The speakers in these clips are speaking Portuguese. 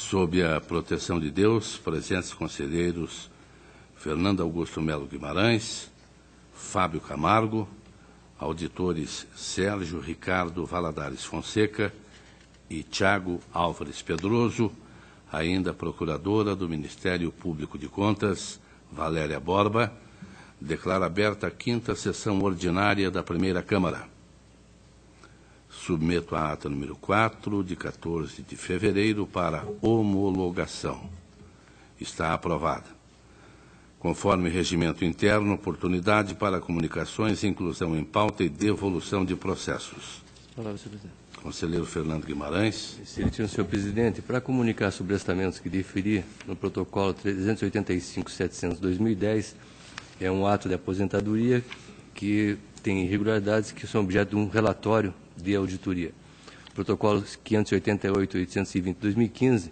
Sob a proteção de Deus, presentes conselheiros Fernando Augusto Melo Guimarães, Fábio Camargo, auditores Sérgio Ricardo Valadares Fonseca e Tiago Álvares Pedroso, ainda procuradora do Ministério Público de Contas, Valéria Borba, declara aberta a 5ª sessão ordinária da Primeira Câmara. Submeto a ata número 4, de 14 de fevereiro, para homologação. Está aprovada. Conforme regimento interno, oportunidade para comunicações, inclusão em pauta e devolução de processos. Palavra, senhor presidente. Conselheiro Fernando Guimarães. Excelentíssimo senhor presidente, para comunicar sobre estamentos que deferi no protocolo 385-700/2010, é um ato de aposentadoria que tem irregularidades que são objeto de um relatório de auditoria. Protocolo 588-820/2015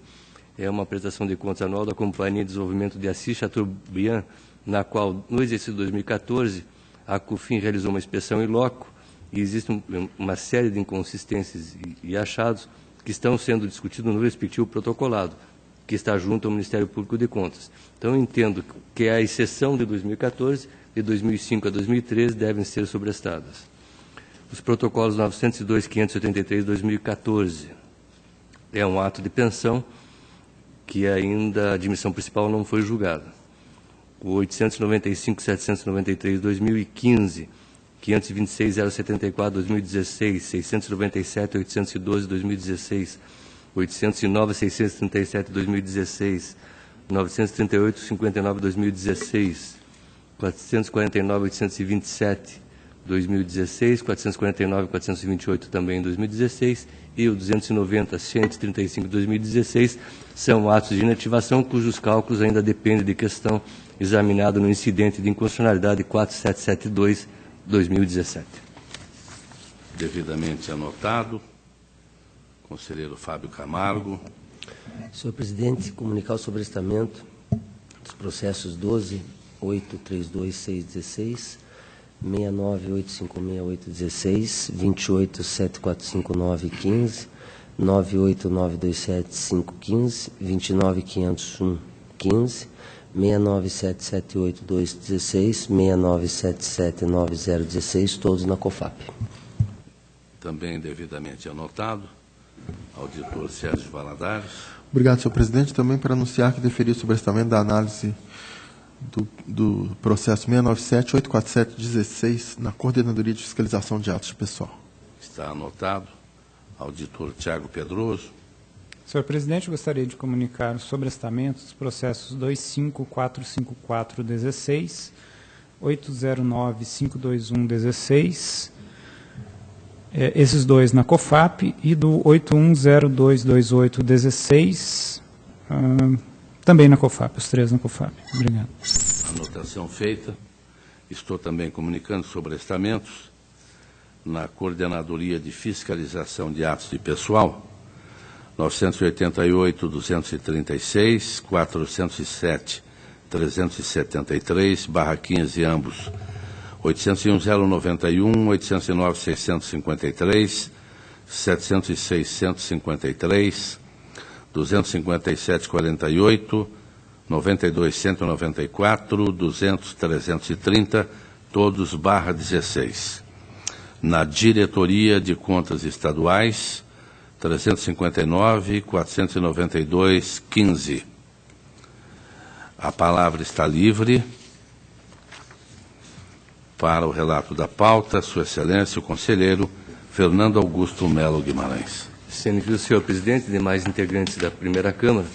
é uma prestação de contas anual da Companhia de Desenvolvimento de Assis Chateaubriand, na qual, no exercício de 2014, a COFIN realizou uma inspeção in loco e existe uma série de inconsistências e achados que estão sendo discutidos no respectivo protocolado, que está junto ao Ministério Público de Contas. Então, eu entendo que a exceção de 2014, de 2005 a 2013, devem ser sobrestadas. Os protocolos 902-583/2014 é um ato de pensão que ainda a admissão principal não foi julgada. O 895-793/2015, 526.074/2016, 697.812/2016, 809.637/2016, 938.59/2016, 449.827/2016, 449.428 também em 2016 e o 290.135/2016 são atos de inativação cujos cálculos ainda dependem de questão examinada no incidente de inconstitucionalidade 4772/2017. Devidamente anotado. Conselheiro Fábio Camargo. Senhor presidente, comunicar o sobrestamento dos processos 12.832.616, 69.856.816, 28.745.915, 98.927.515, 29.501.15, 69.778.216, 69.779.016, todos na COFAP. Também devidamente anotado. Auditor Sérgio Valadares. Obrigado, senhor presidente. Também para anunciar que deferi o sobrestamento da análise do processo 697-847-16 na Coordenadoria de Fiscalização de Atos de Pessoal. Está anotado. Auditor Tiago Pedroso. Senhor presidente, gostaria de comunicar o sobrestamento dos processos 25454-16, 809.521-16, esses dois na COFAP, e do 810228-16, também na COFAP, os três na COFAP. Obrigado. Anotação feita. Estou também comunicando sobrestamentos na Coordenadoria de Fiscalização de Atos de Pessoal, 988-236, 407-373/15, ambos, 801.091, 809.653, 706.153, 257.48, 92.194, 200.330, todos /16. Na Diretoria de Contas Estaduais, 359.492.15. A palavra está livre para o relato da pauta, Sua Excelência, o conselheiro Fernando Augusto Melo Guimarães. Senhor senhor presidente e demais integrantes da Primeira Câmara,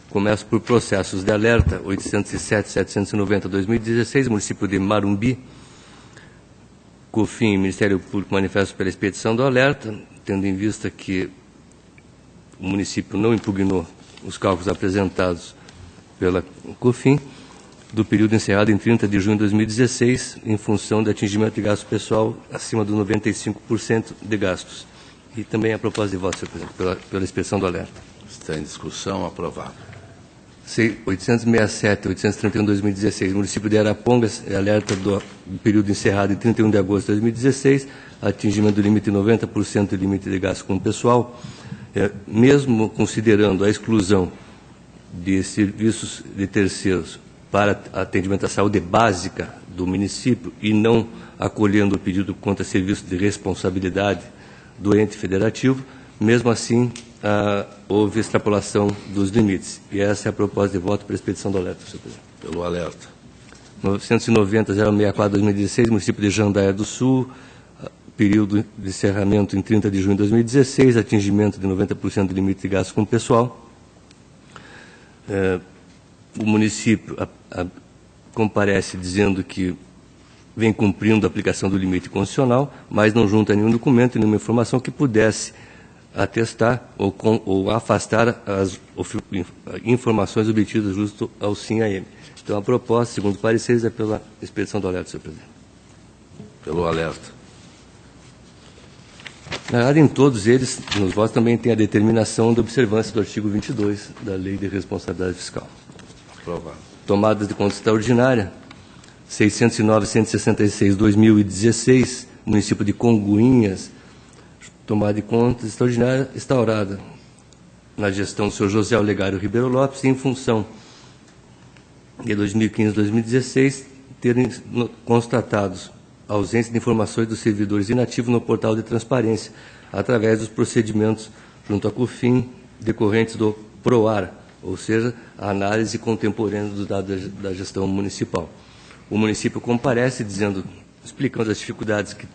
começo por processos de alerta 807.790/2016, município de Marumbi. COFIN, Ministério Público manifesta pela expedição do alerta, tendo em vista que o município não impugnou os cálculos apresentados pela COFIN do período encerrado em 30 de junho de 2016, em função de atingimento de gasto pessoal acima dos 95% de gastos. E também a proposta de voto, senhor presidente, pela expedição do alerta. Está em discussão, aprovado. 867.831/2016, município de Arapongas, alerta do período encerrado em 31 de agosto de 2016, atingimento do limite de 90% do limite de gasto com o pessoal, mesmo considerando a exclusão de serviços de terceiros para atendimento à saúde básica do município e não acolhendo o pedido contra serviço de responsabilidade do ente federativo, mesmo assim, houve extrapolação dos limites. E essa é a proposta de voto para a expedição do alerta, senhor presidente. Pelo alerta. 990-064-2016, município de Jandaia do Sul, período de encerramento em 30 de junho de 2016, atingimento de 90% do limite de gastos com o pessoal. O município comparece dizendo que vem cumprindo a aplicação do limite constitucional, mas não junta nenhum documento, nenhuma informação que pudesse atestar ou afastar as informações obtidas justo ao SIM-AM. Então, a proposta, segundo pareceres, é pela expedição do alerta, senhor presidente. Pelo alerta. Na verdade, em todos eles, nos votos também tem a determinação de observância do artigo 22 da Lei de Responsabilidade Fiscal. Aprovado. Tomadas de conta extraordinária, 609-166-2016, município de Congonhas, tomada de conta extraordinária instaurada na gestão do senhor José Olegário Ribeiro Lopes, em função de 2015 e 2016 terem constatados a ausência de informações dos servidores inativos no portal de transparência, através dos procedimentos junto à COFIN decorrentes do PROAR, ou seja, a análise contemporânea dos dados da gestão municipal. O município comparece explicando as dificuldades que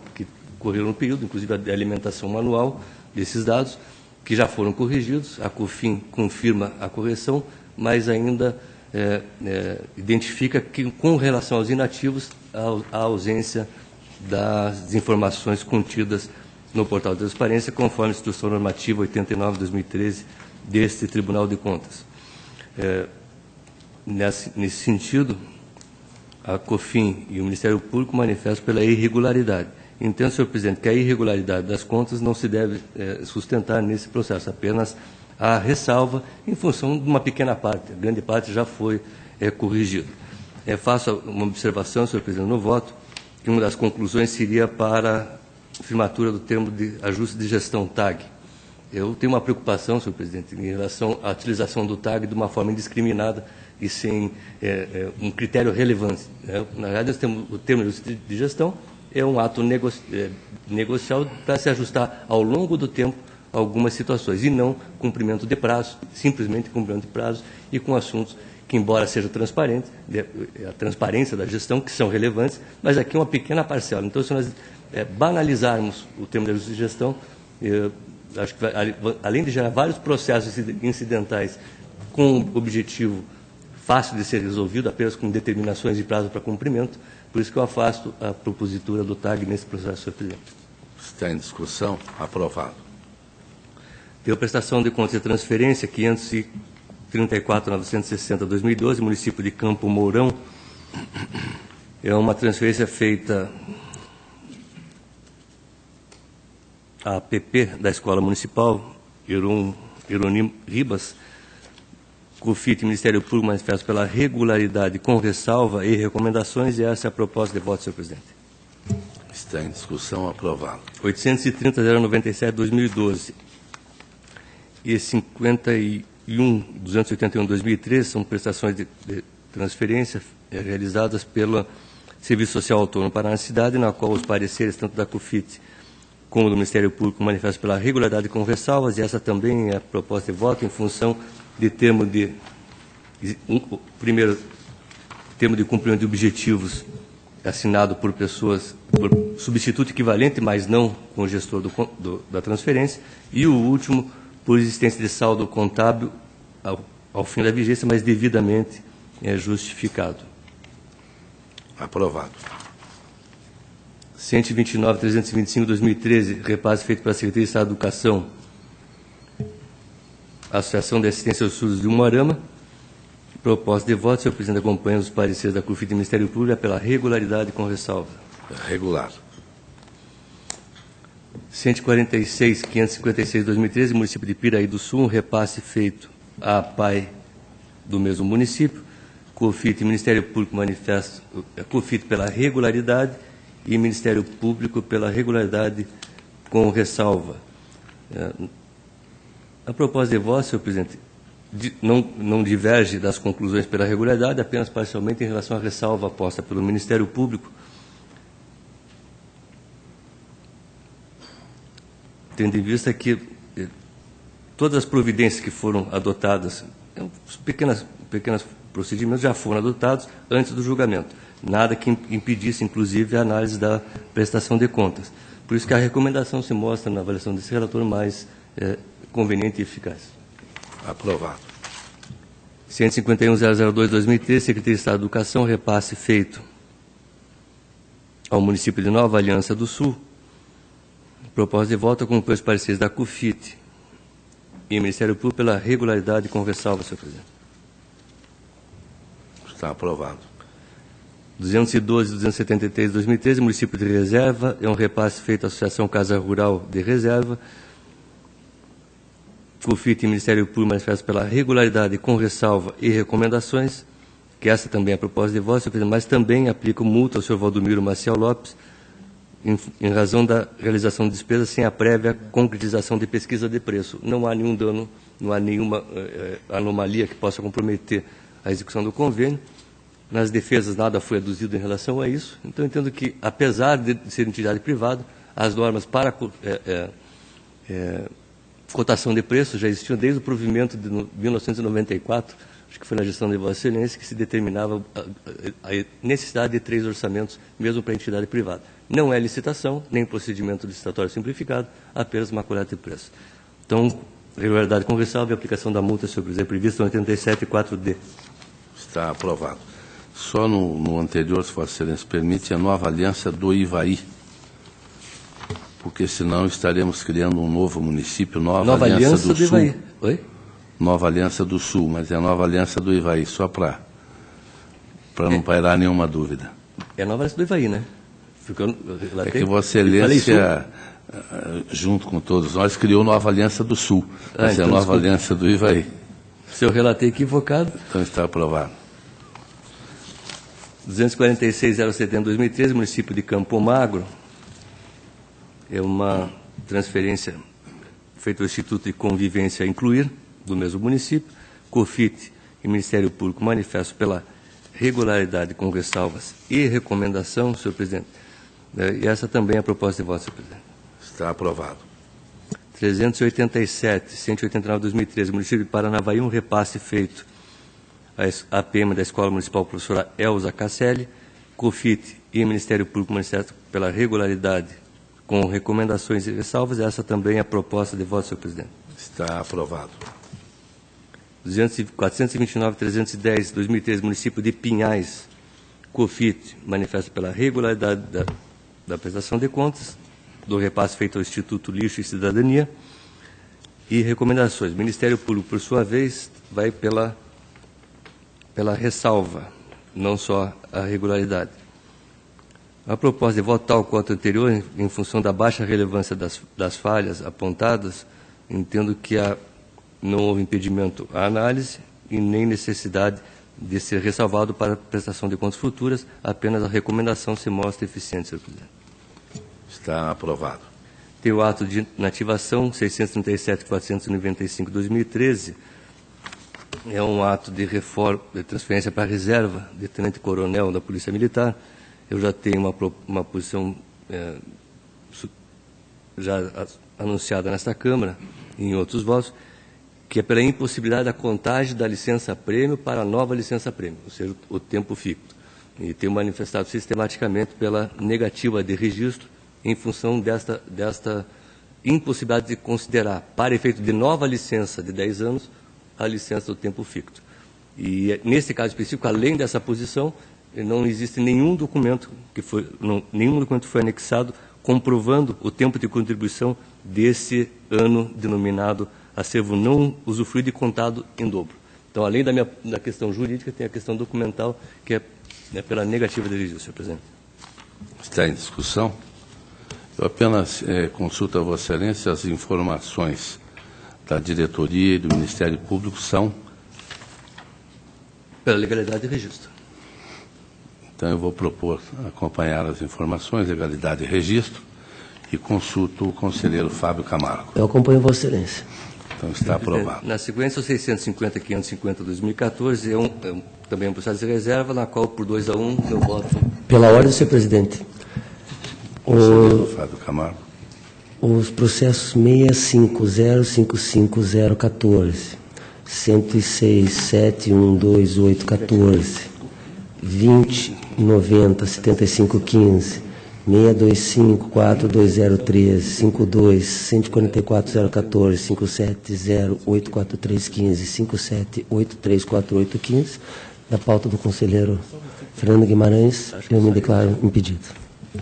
ocorreram no período, inclusive a de alimentação manual desses dados, que já foram corrigidos. A COFIN confirma a correção, mas ainda identifica que, com relação aos inativos, a ausência das informações contidas no portal de transparência, conforme a Instrução Normativa 89/2013 deste Tribunal de Contas. Nesse sentido, a COFIN e o Ministério Público manifestam pela irregularidade. Entendo, senhor presidente, que a irregularidade das contas não se deve sustentar nesse processo, apenas a ressalva em função de uma pequena parte. A grande parte já foi corrigida. Faço uma observação, senhor presidente, no voto, que uma das conclusões seria para a firmatura do termo de ajuste de gestão TAG. Eu tenho uma preocupação, senhor presidente, em relação à utilização do TAG de uma forma indiscriminada e sem um critério relevante. Na verdade, nós temos o termo de ajuste de gestão, é um ato negocial para se ajustar ao longo do tempo algumas situações, e não cumprimento de prazo, simplesmente cumprimento de prazo, e com assuntos que, embora seja transparente, a transparência da gestão, que são relevantes, mas aqui uma pequena parcela. Então, se nós banalizarmos o termo de ajuste de gestão, acho que, além de gerar vários processos incidentais com objetivo fácil de ser resolvido, apenas com determinações de prazo para cumprimento, por isso que eu afasto a propositura do TAG nesse processo, senhor presidente. Está em discussão. Aprovado. Deu prestação de contas de transferência 534.960/2012, município de Campo Mourão. É uma transferência feita à APP da Escola Municipal Hierônimo Ribas. COFIT e Ministério Público manifestam pela regularidade com ressalva e recomendações, e essa é a proposta de voto, senhor presidente. Está em discussão. Aprovado. 830.097/2012 e 51.281/2013 são prestações de transferência realizadas pelo Serviço Social Autônomo Paraná Cidade, na qual os pareceres tanto da COFIT como do Ministério Público manifestam pela regularidade com ressalvas, e essa também é a proposta de voto em função de primeiro, termo de cumprimento de objetivos assinado por pessoas, por substituto equivalente, mas não com o gestor da transferência, e o último, por existência de saldo contábil ao fim da vigência, mas devidamente justificado. Aprovado. 129.325/2013, repasse feito pela Secretaria de Estado da Educação, Associação de Assistência aos Surdos de Umuarama. Proposta de voto, senhor presidente, acompanha os pareceres da COFIT e do Ministério Público pela regularidade com ressalva. Regular. 146.556/2013, município de Piraí do Sul, um repasse feito à PAI do mesmo município. COFIT e Ministério Público manifestam, COFIT pela regularidade e Ministério Público pela regularidade com ressalva. A proposta de voto, senhor presidente, não diverge das conclusões pela regularidade, apenas parcialmente em relação à ressalva posta pelo Ministério Público, tendo em vista que todas as providências que foram adotadas, pequenos procedimentos já foram adotados antes do julgamento, nada que impedisse, inclusive, a análise da prestação de contas. Por isso que a recomendação se mostra, na avaliação desse relator, mais conveniente e eficaz. Aprovado. 151.002/2013, Secretaria de Estado da Educação, repasse feito ao município de Nova Aliança do Sul. Proposta de volta com os pareceres da CUFIT e Ministério Público pela regularidade com ressalva, senhor presidente. Está aprovado. 212.273/2013, município de Reserva, é um repasse feito à Associação Casa Rural de Reserva. CUFIT e Ministério Público manifestam pela regularidade com ressalva e recomendações, que essa também é a proposta de voto, senhor presidente, mas também aplica multa ao senhor Valdomiro Maciel Lopes, em razão da realização de despesas sem a prévia concretização de pesquisa de preço. Não há nenhum dano, não há nenhuma anomalia que possa comprometer a execução do convênio. Nas defesas, nada foi aduzido em relação a isso. Então, entendo que, apesar de ser entidade privada, as normas para cotação de preços já existiam desde o provimento de 1994, acho que foi na gestão de Vossa Excelência, que se determinava a necessidade de 3 orçamentos, mesmo para a entidade privada. Não é licitação, nem procedimento licitatório simplificado, apenas uma coleta de preço. Então, regularidade com ressalva e aplicação da multa, senhor presidente, prevista no 87.4D. Está aprovado. Só no anterior, se Vossa Excelência permite, a Nova Aliança do Ivaí, porque senão estaremos criando um novo município, Nova Aliança do Sul. Ivaí. Oi? Nova Aliança do Sul, mas é a Nova Aliança do Ivaí, só para não pairar nenhuma dúvida. É a Nova Aliança do Ivaí, né? É que Vossa Excelência, junto com todos nós, criou Nova Aliança do Sul, mas então, é a Nova Aliança do Ivaí. Se eu relatei equivocado. Então está aprovado. 246.070/2013, município de Campo Magro. É uma transferência feita ao Instituto de Convivência a Incluir, do mesmo município. COFIT e Ministério Público manifestam pela regularidade com ressalvas e recomendação, senhor presidente. E essa também é a proposta de voto, senhor presidente. Está aprovado. 189/2013, município de Paranavaí, um repasse feito à APM da Escola Municipal Professora Elza Casselli. COFIT e Ministério Público manifestam pela regularidade com recomendações e ressalvas. Essa também é a proposta de voto, senhor presidente. Está aprovado. 429.310/2013, município de Pinhais, COFIT, manifesta pela regularidade da prestação de contas, do repasse feito ao Instituto Lixo e Cidadania, e recomendações. O Ministério Público, por sua vez, vai pela ressalva, não só a regularidade. A proposta de voto tal quanto anterior, em função da baixa relevância das falhas apontadas, entendo que não houve impedimento à análise e nem necessidade de ser ressalvado para a prestação de contas futuras, apenas a recomendação se mostra eficiente, senhor presidente. Está aprovado. Tem o ato de inativação 637.495/2013, é um ato de transferência para a reserva de tenente-coronel da Polícia Militar. Eu já tenho uma posição já anunciada nesta Câmara e em outros votos, que é pela impossibilidade da contagem da licença-prêmio para a nova licença-prêmio, ou seja, o tempo ficto. E tenho manifestado sistematicamente pela negativa de registro em função desta impossibilidade de considerar, para efeito de nova licença de 10 anos, a licença do tempo ficto. E, nesse caso específico, além dessa posição, não existe nenhum documento foi anexado comprovando o tempo de contribuição desse ano denominado acervo não usufruído e contado em dobro. Então, além da questão jurídica, tem a questão documental, que é pela negativa de registro, senhor presidente. Está em discussão. Eu apenas consulto a Vossa Excelência, as informações da diretoria e do Ministério Público são... Pela legalidade de registro. Então, eu vou propor acompanhar as informações, legalidade e registro, e consulto o conselheiro Fábio Camargo. Eu acompanho Vossa Excelência. Então está aprovado. Na sequência, o 650, 550, 2014, também um processo de reserva, na qual, por 2-1, eu voto. Pela ordem, senhor presidente. Conselheiro Fábio Camargo. Os processos 650550014, 106.712.814, 20.90.7515, 625.4203, 52, 144.014, 57.084315, 57.834815, da pauta do conselheiro Fernando Guimarães, eu me declaro impedido.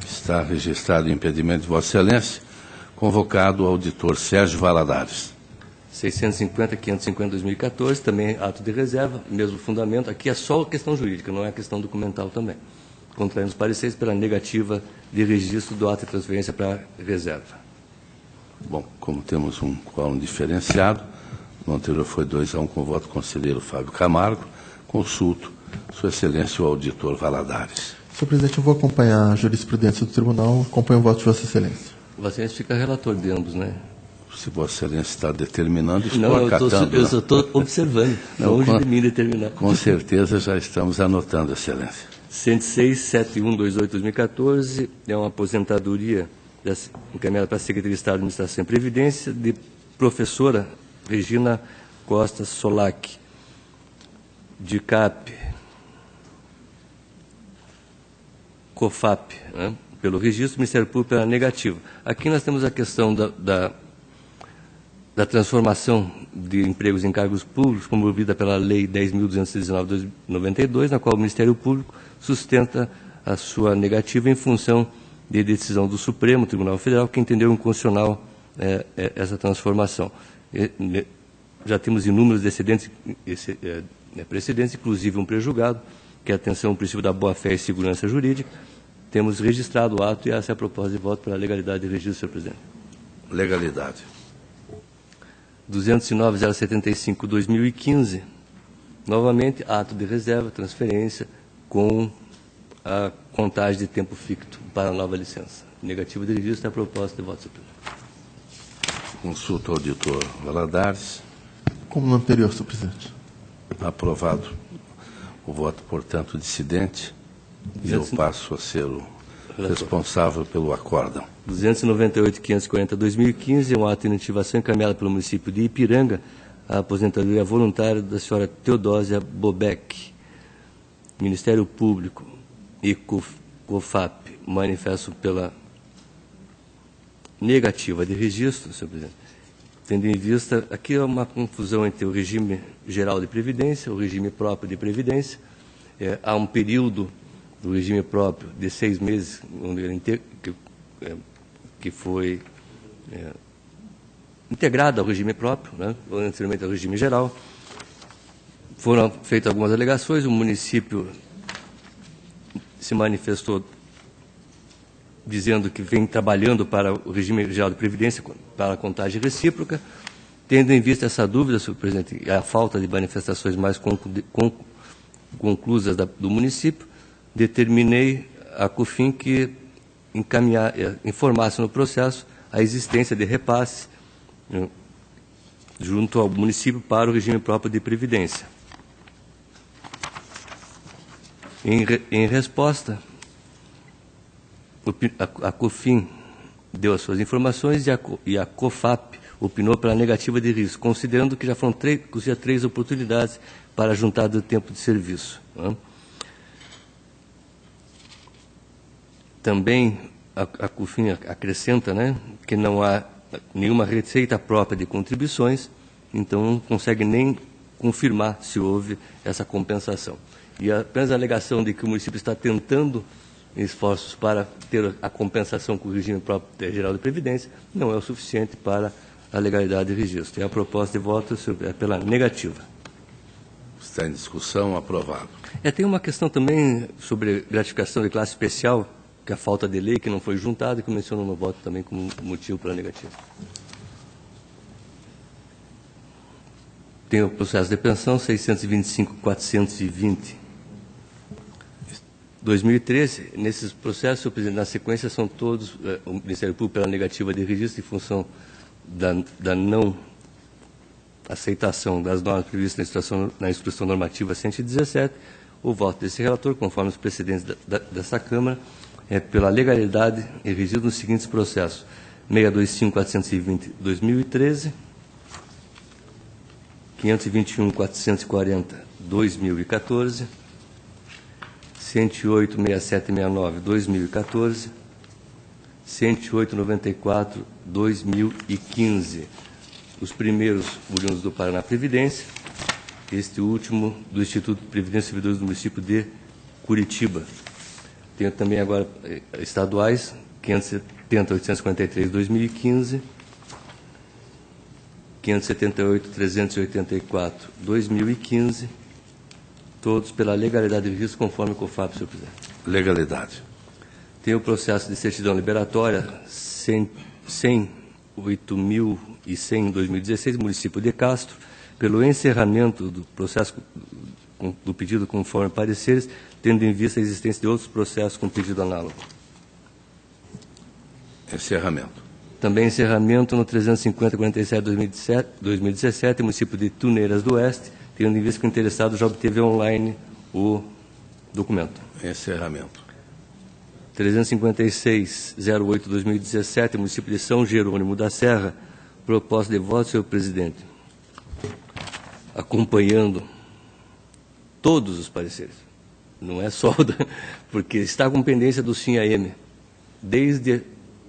Está registrado o impedimento de Vossa Excelência. Convocado o auditor Sérgio Valadares. 650, 550, 2014, também ato de reserva, mesmo fundamento. Aqui é só questão jurídica, não é questão documental também. Contraindo os pareceres pela negativa de registro do ato de transferência para reserva. Bom, como temos um quórum diferenciado, no anterior foi 2-1 com o voto do conselheiro Fábio Camargo, consulto Sua Excelência o auditor Valadares. Senhor presidente, eu vou acompanhar a jurisprudência do tribunal, acompanho o voto de Vossa Excelência. Vossa Excelência fica relator de ambos, né? Se Vossa Excelência está determinando, estou Não, acatando. eu só estou observando, longe de mim determinar. Com certeza já estamos anotando, Excelência. 106.7128/2014 é uma aposentadoria encaminhada para a Secretaria de Estado de Administração e Previdência de professora Regina Costa Solac, de CAP, COFAP, né? Pelo registro, Ministério Público pela negativa. Aqui nós temos a questão da transformação de empregos em cargos públicos, promovida pela Lei 10.219/92, na qual o Ministério Público sustenta a sua negativa em função de decisão do Supremo Tribunal Federal, que entendeu inconstitucional essa transformação. Já temos inúmeros precedentes, inclusive um prejulgado, que é a atenção ao princípio da boa-fé e segurança jurídica. Temos registrado o ato e essa é a proposta de voto pela legalidade de registro, senhor presidente. Legalidade. 209.075/2015, novamente, ato de reserva, transferência, com a contagem de tempo ficto para a nova licença. Negativa de registro é a proposta de voto, senhor presidente. Consulta o auditor Valadares. Como no anterior, senhor presidente. Aprovado o voto, portanto, dissidente, e eu passo a ser o responsável pelo acórdão. 298.540/2015 é um ato de inativação encaminhado pelo município de Ipiranga à aposentadoria voluntária da senhora Teodósia Bobeck. Ministério Público e COFAP manifestam pela negativa de registro, senhor presidente, tendo em vista, aqui é uma confusão entre o regime geral de previdência, o regime próprio de previdência. Há um período do regime próprio de 6 meses, que foi integrado ao regime próprio, né, anteriormente ao regime geral. Foram feitas algumas alegações, o município se manifestou dizendo que vem trabalhando para o regime geral de previdência, para a contagem recíproca. Tendo em vista essa dúvida, senhor presidente, e a falta de manifestações mais conclusas do município, determinei à COFIN que informasse no processo a existência de repasse junto ao município para o regime próprio de previdência. Em resposta, a COFIN deu as suas informações e a COFAP opinou pela negativa de risco, considerando que já foram 3 oportunidades para a juntada do tempo de serviço. Né? Também a COFIN acrescenta, né, que não há nenhuma receita própria de contribuições, então não consegue nem confirmar se houve essa compensação. E apenas a alegação de que o município está tentando esforços para ter a compensação com o regime próprio geral de previdência não é o suficiente para a legalidade de registro. E a proposta de voto é pela negativa. Está em discussão, aprovado. Tem uma questão também sobre gratificação de classe especial, que é a falta de lei, que não foi juntada, e que eu menciono no voto também como motivo para a negativa. Tem o processo de pensão 625.420. 2013, nesses processos, senhor presidente, na sequência são todos, o Ministério Público pela negativa de registro em função da não aceitação das normas previstas na Instrução Normativa 117, o voto desse relator, conforme os precedentes dessa Câmara, é pela legalidade e resido nos seguintes processos: 625.420/2013, 521.440/2014, 108.6769/2014, 108.94/2015. Os primeiros oriundos do Paraná Previdência, este último do Instituto de Previdência e Servidores do município de Curitiba. Tenho também agora estaduais, 570.843/2015, 578.384/2015, todos pela legalidade de registro, conforme o COFAP, senhor presidente. Legalidade. Tem o processo de certidão liberatória 108.100/2016, município de Castro, pelo encerramento do processo do pedido conforme pareceres, tendo em vista a existência de outros processos com pedido análogo. Encerramento. Também encerramento no 350.47/2017, município de Tuneiras do Oeste, tendo em vista que o interessado já obteve online o documento. Encerramento. 356.08/2017, município de São Jerônimo da Serra, proposta de voto, senhor presidente, acompanhando todos os pareceres, não é só, porque está com pendência do SIM-AM desde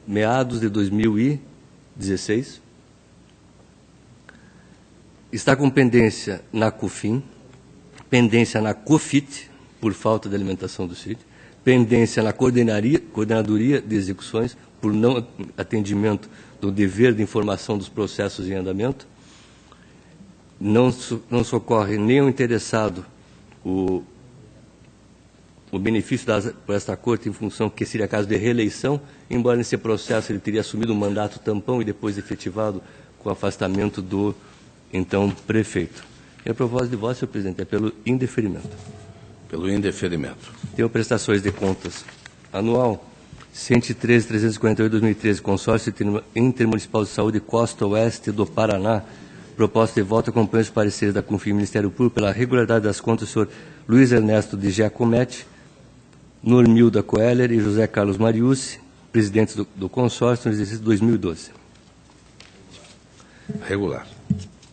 meados de 2016, está com pendência na COFIN, pendência na COFIT, por falta de alimentação do sítio, pendência na Coordenadoria de Execuções, por não atendimento do dever de informação dos processos em andamento. Não socorre nem ao interessado o benefício por esta Corte em função que seria caso de reeleição, embora nesse processo ele teria assumido um mandato tampão e depois efetivado com o afastamento do então prefeito. E a proposta de voto, senhor presidente, é pelo indeferimento. Pelo indeferimento. Tenho prestações de contas anual 113.348/2013, Consórcio Intermunicipal de Saúde Costa Oeste do Paraná. Proposta de voto acompanha os pareceres da CONFIN Ministério Público pela regularidade das contas do senhor Luiz Ernesto de Giacometti, Normilda Coeller e José Carlos Mariucci, presidentes do consórcio no exercício de 2012. Regular.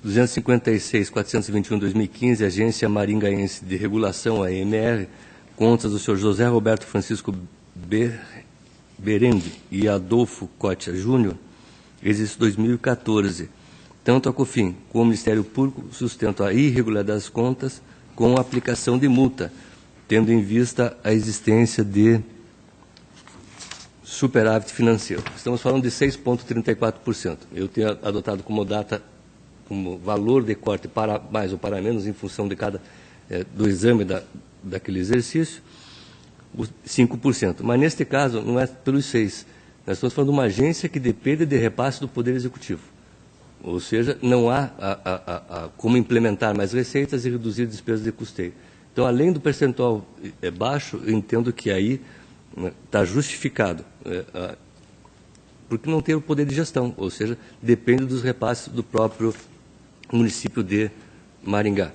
256.421/2015, Agência Maringaense de Regulação, AMR, contas do senhor José Roberto Francisco Berende e Adolfo Cotia Júnior, exercício 2014. Tanto a COFIN como o Ministério Público sustentam a irregularidade das contas com a aplicação de multa, tendo em vista a existência de superávit financeiro. Estamos falando de 6,34%. Eu tenho adotado como data, como valor de corte para mais ou para menos, em função de do exame daquele exercício, 5%. Mas, neste caso, não é pelos 6%. Nós estamos falando de uma agência que depende de repasse do Poder Executivo. Ou seja, não há como implementar mais receitas e reduzir despesas de custeio. Então, além do percentual baixo, eu entendo que aí está justificado, porque não tem o poder de gestão, ou seja, depende dos repasses do próprio município de Maringá.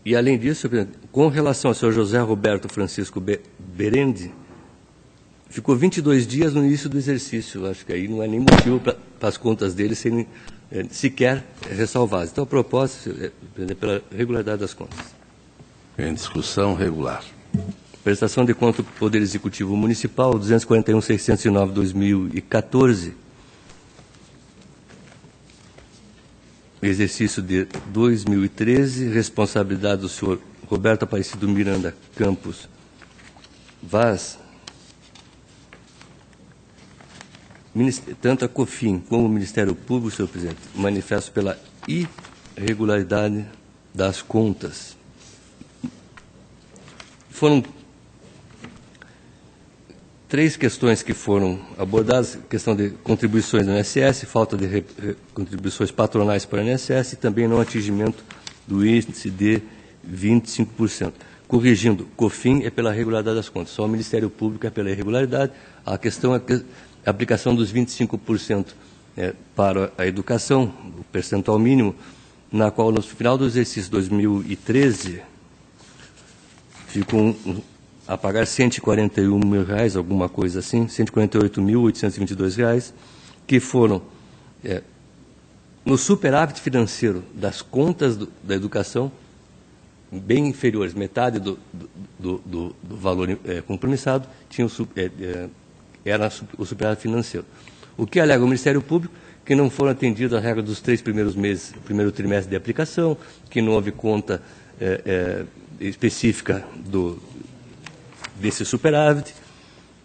E, além disso, com relação ao senhor José Roberto Francisco Berende, ficou 22 dias no início do exercício. Acho que aí não é nem motivo para as contas dele serem sequer ressalvadas. Então, a proposta é pela regularidade das contas. Em discussão, regular. Prestação de conta do Poder Executivo Municipal, 241.609/2014. Exercício de 2013, responsabilidade do senhor Roberto Aparecido Miranda Campos Vaz. Tanto a COFIN como o Ministério Público, senhor presidente, manifestam pela irregularidade das contas. Foram 3 questões que foram abordadas: questão de contribuições do INSS, falta de contribuições patronais para o INSS e também não atingimento do índice de 25%. Corrigindo, COFIN é pela regularidade das contas, só o Ministério Público é pela irregularidade. A questão é a aplicação dos 25% para a educação, o percentual mínimo, na qual, no final do exercício 2013, ficou a pagar R$ 141 mil, alguma coisa assim, R$ 148.822, que foram no superávit financeiro das contas da educação, bem inferiores, metade do valor compromissado, era o superávit financeiro. O que alega o Ministério Público? Que não foram atendidas a regra dos 3 primeiros meses, primeiro trimestre de aplicação, que não houve conta específica desse superávit,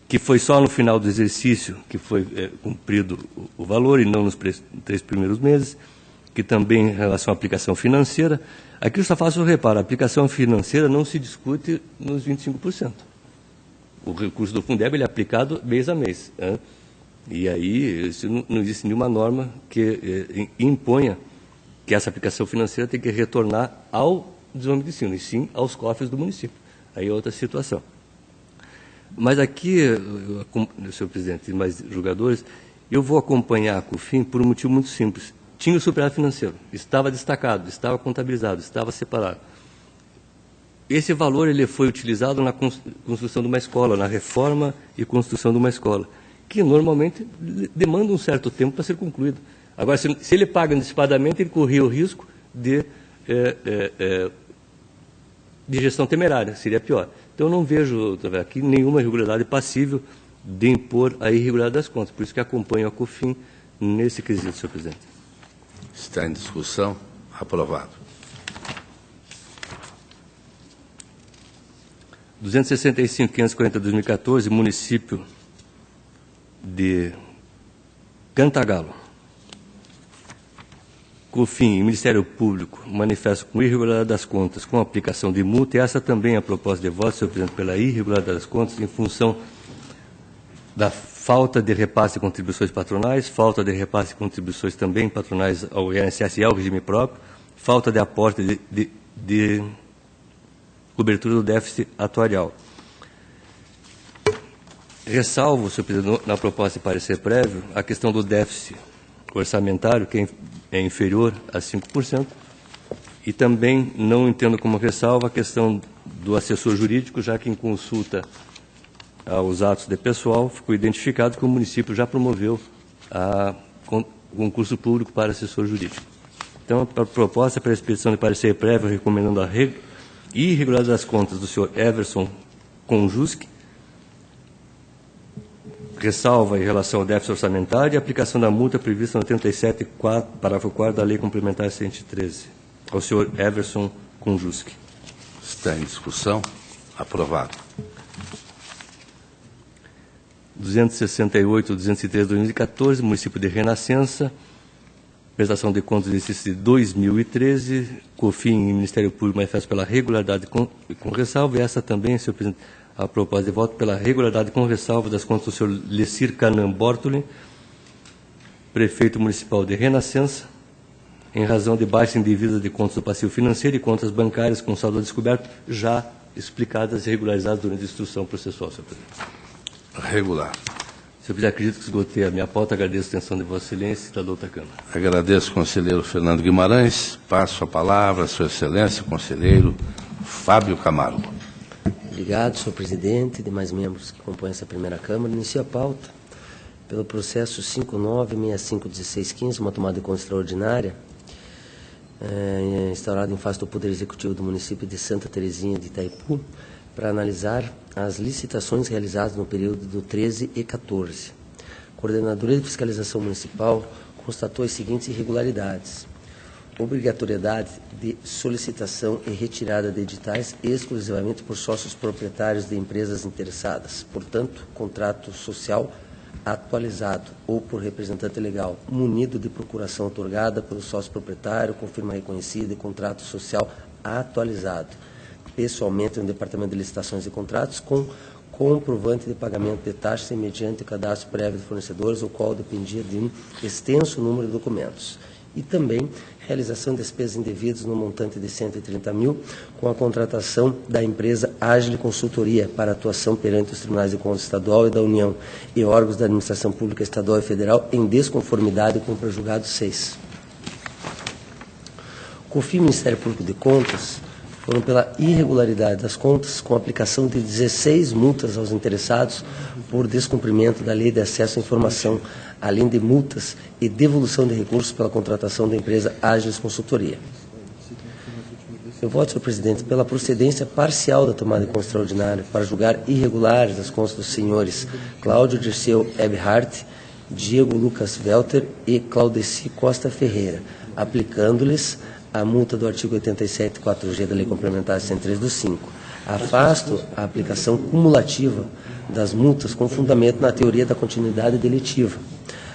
que foi só no final do exercício que foi cumprido o valor e não nos 3 primeiros meses, que também em relação à aplicação financeira. Aqui eu só faço o reparo, a aplicação financeira não se discute nos 25%. O recurso do Fundeb ele é aplicado mês a mês. E aí não existe nenhuma norma que imponha que essa aplicação financeira tem que retornar ao desenvolvimento de ensino, e sim aos cofres do município. Aí é outra situação. Mas aqui, senhor presidente e mais julgadores, eu vou acompanhar a COFIN por um motivo muito simples. Tinha o superávit financeiro, estava destacado, estava contabilizado, estava separado. Esse valor ele foi utilizado na construção de uma escola, na reforma e construção de uma escola, que normalmente demanda um certo tempo para ser concluído. Agora, se ele paga antecipadamente, ele corria o risco de gestão temerária, seria pior. Então, eu não vejo aqui nenhuma irregularidade passível de impor a irregularidade das contas. Por isso que acompanho a COFIN nesse quesito, senhor presidente. Está em discussão. Aprovado. 265.540/2014, município de Cantagalo. COFIN e Ministério Público manifestam com irregularidade das contas com aplicação de multa, e essa também é a proposta de voto, senhor presidente, pela irregularidade das contas, em função da falta de repasse de contribuições patronais, falta de repasse de contribuições também patronais ao INSS e ao regime próprio, falta de aporte de cobertura do déficit atuarial. Ressalvo, senhor presidente, na proposta de parecer prévio, a questão do déficit orçamentário, que é inferior a 5%, e também não entendo como ressalva a questão do assessor jurídico, já que em consulta aos atos de pessoal ficou identificado que o município já promoveu o concurso público para assessor jurídico. Então, a proposta para a expedição de parecer prévio, recomendando a irregularidade das contas do senhor Everson Konjuski, ressalva em relação ao déficit orçamentário e aplicação da multa prevista no 87, parágrafo 4º da Lei Complementar 113, ao senhor Everson Konjuski. Está em discussão. Aprovado. 268.203/2014, município de Renascença, prestação de contas do exercício de 2013, COFIN e Ministério Público manifestam pela regularidade com ressalva, e essa também, senhor presidente, a proposta de voto pela regularidade com ressalva das contas do senhor Lessir Canan Bortoli, prefeito municipal de Renascença, em razão de baixa indevida de contas do passivo financeiro e contas bancárias com saldo descoberto, já explicadas e regularizadas durante a instrução processual, senhor presidente. Regular. Senhor presidente, acredito que esgotei a minha pauta, agradeço a atenção de Vossa Excelência e da outra Câmara. Agradeço, conselheiro Fernando Guimarães. Passo a palavra a Sua Excelência, conselheiro Fábio Camargo. Obrigado, senhor presidente e demais membros que compõem essa primeira Câmara. Inicio a pauta pelo processo 59651615, uma tomada de conta extraordinária, instaurada em face do Poder Executivo do município de Santa Terezinha de Itaipu, para analisar as licitações realizadas no período do 13 e 14. A Coordenadoria de Fiscalização Municipal constatou as seguintes irregularidades: obrigatoriedade de solicitação e retirada de editais exclusivamente por sócios proprietários de empresas interessadas, portanto, contrato social atualizado ou por representante legal, munido de procuração otorgada pelo sócio proprietário, com firma reconhecida e contrato social atualizado, pessoalmente no Departamento de Licitações e Contratos, com comprovante de pagamento de taxas e mediante o cadastro prévio de fornecedores, o qual dependia de um extenso número de documentos. E também realização de despesas indevidas no montante de 130 mil, com a contratação da empresa Ágil Consultoria para atuação perante os Tribunais de Contas Estadual e da União e órgãos da Administração Pública Estadual e Federal em desconformidade com o pré-julgado 6. COFIN e Ministério Público de Contas foram pela irregularidade das contas, com aplicação de 16 multas aos interessados por descumprimento da Lei de Acesso à Informação, além de multas e devolução de recursos pela contratação da empresa Ágiles Consultoria. Eu voto, senhor presidente, pela procedência parcial da tomada de conta extraordinária para julgar irregulares as contas dos senhores Cláudio Dirceu Eberhardt, Diego Lucas Welter e Claudeci Costa Ferreira, aplicando-lhes a multa do artigo 87, 4G da Lei Complementar 103/5. Afasto a aplicação cumulativa das multas com fundamento na teoria da continuidade delitiva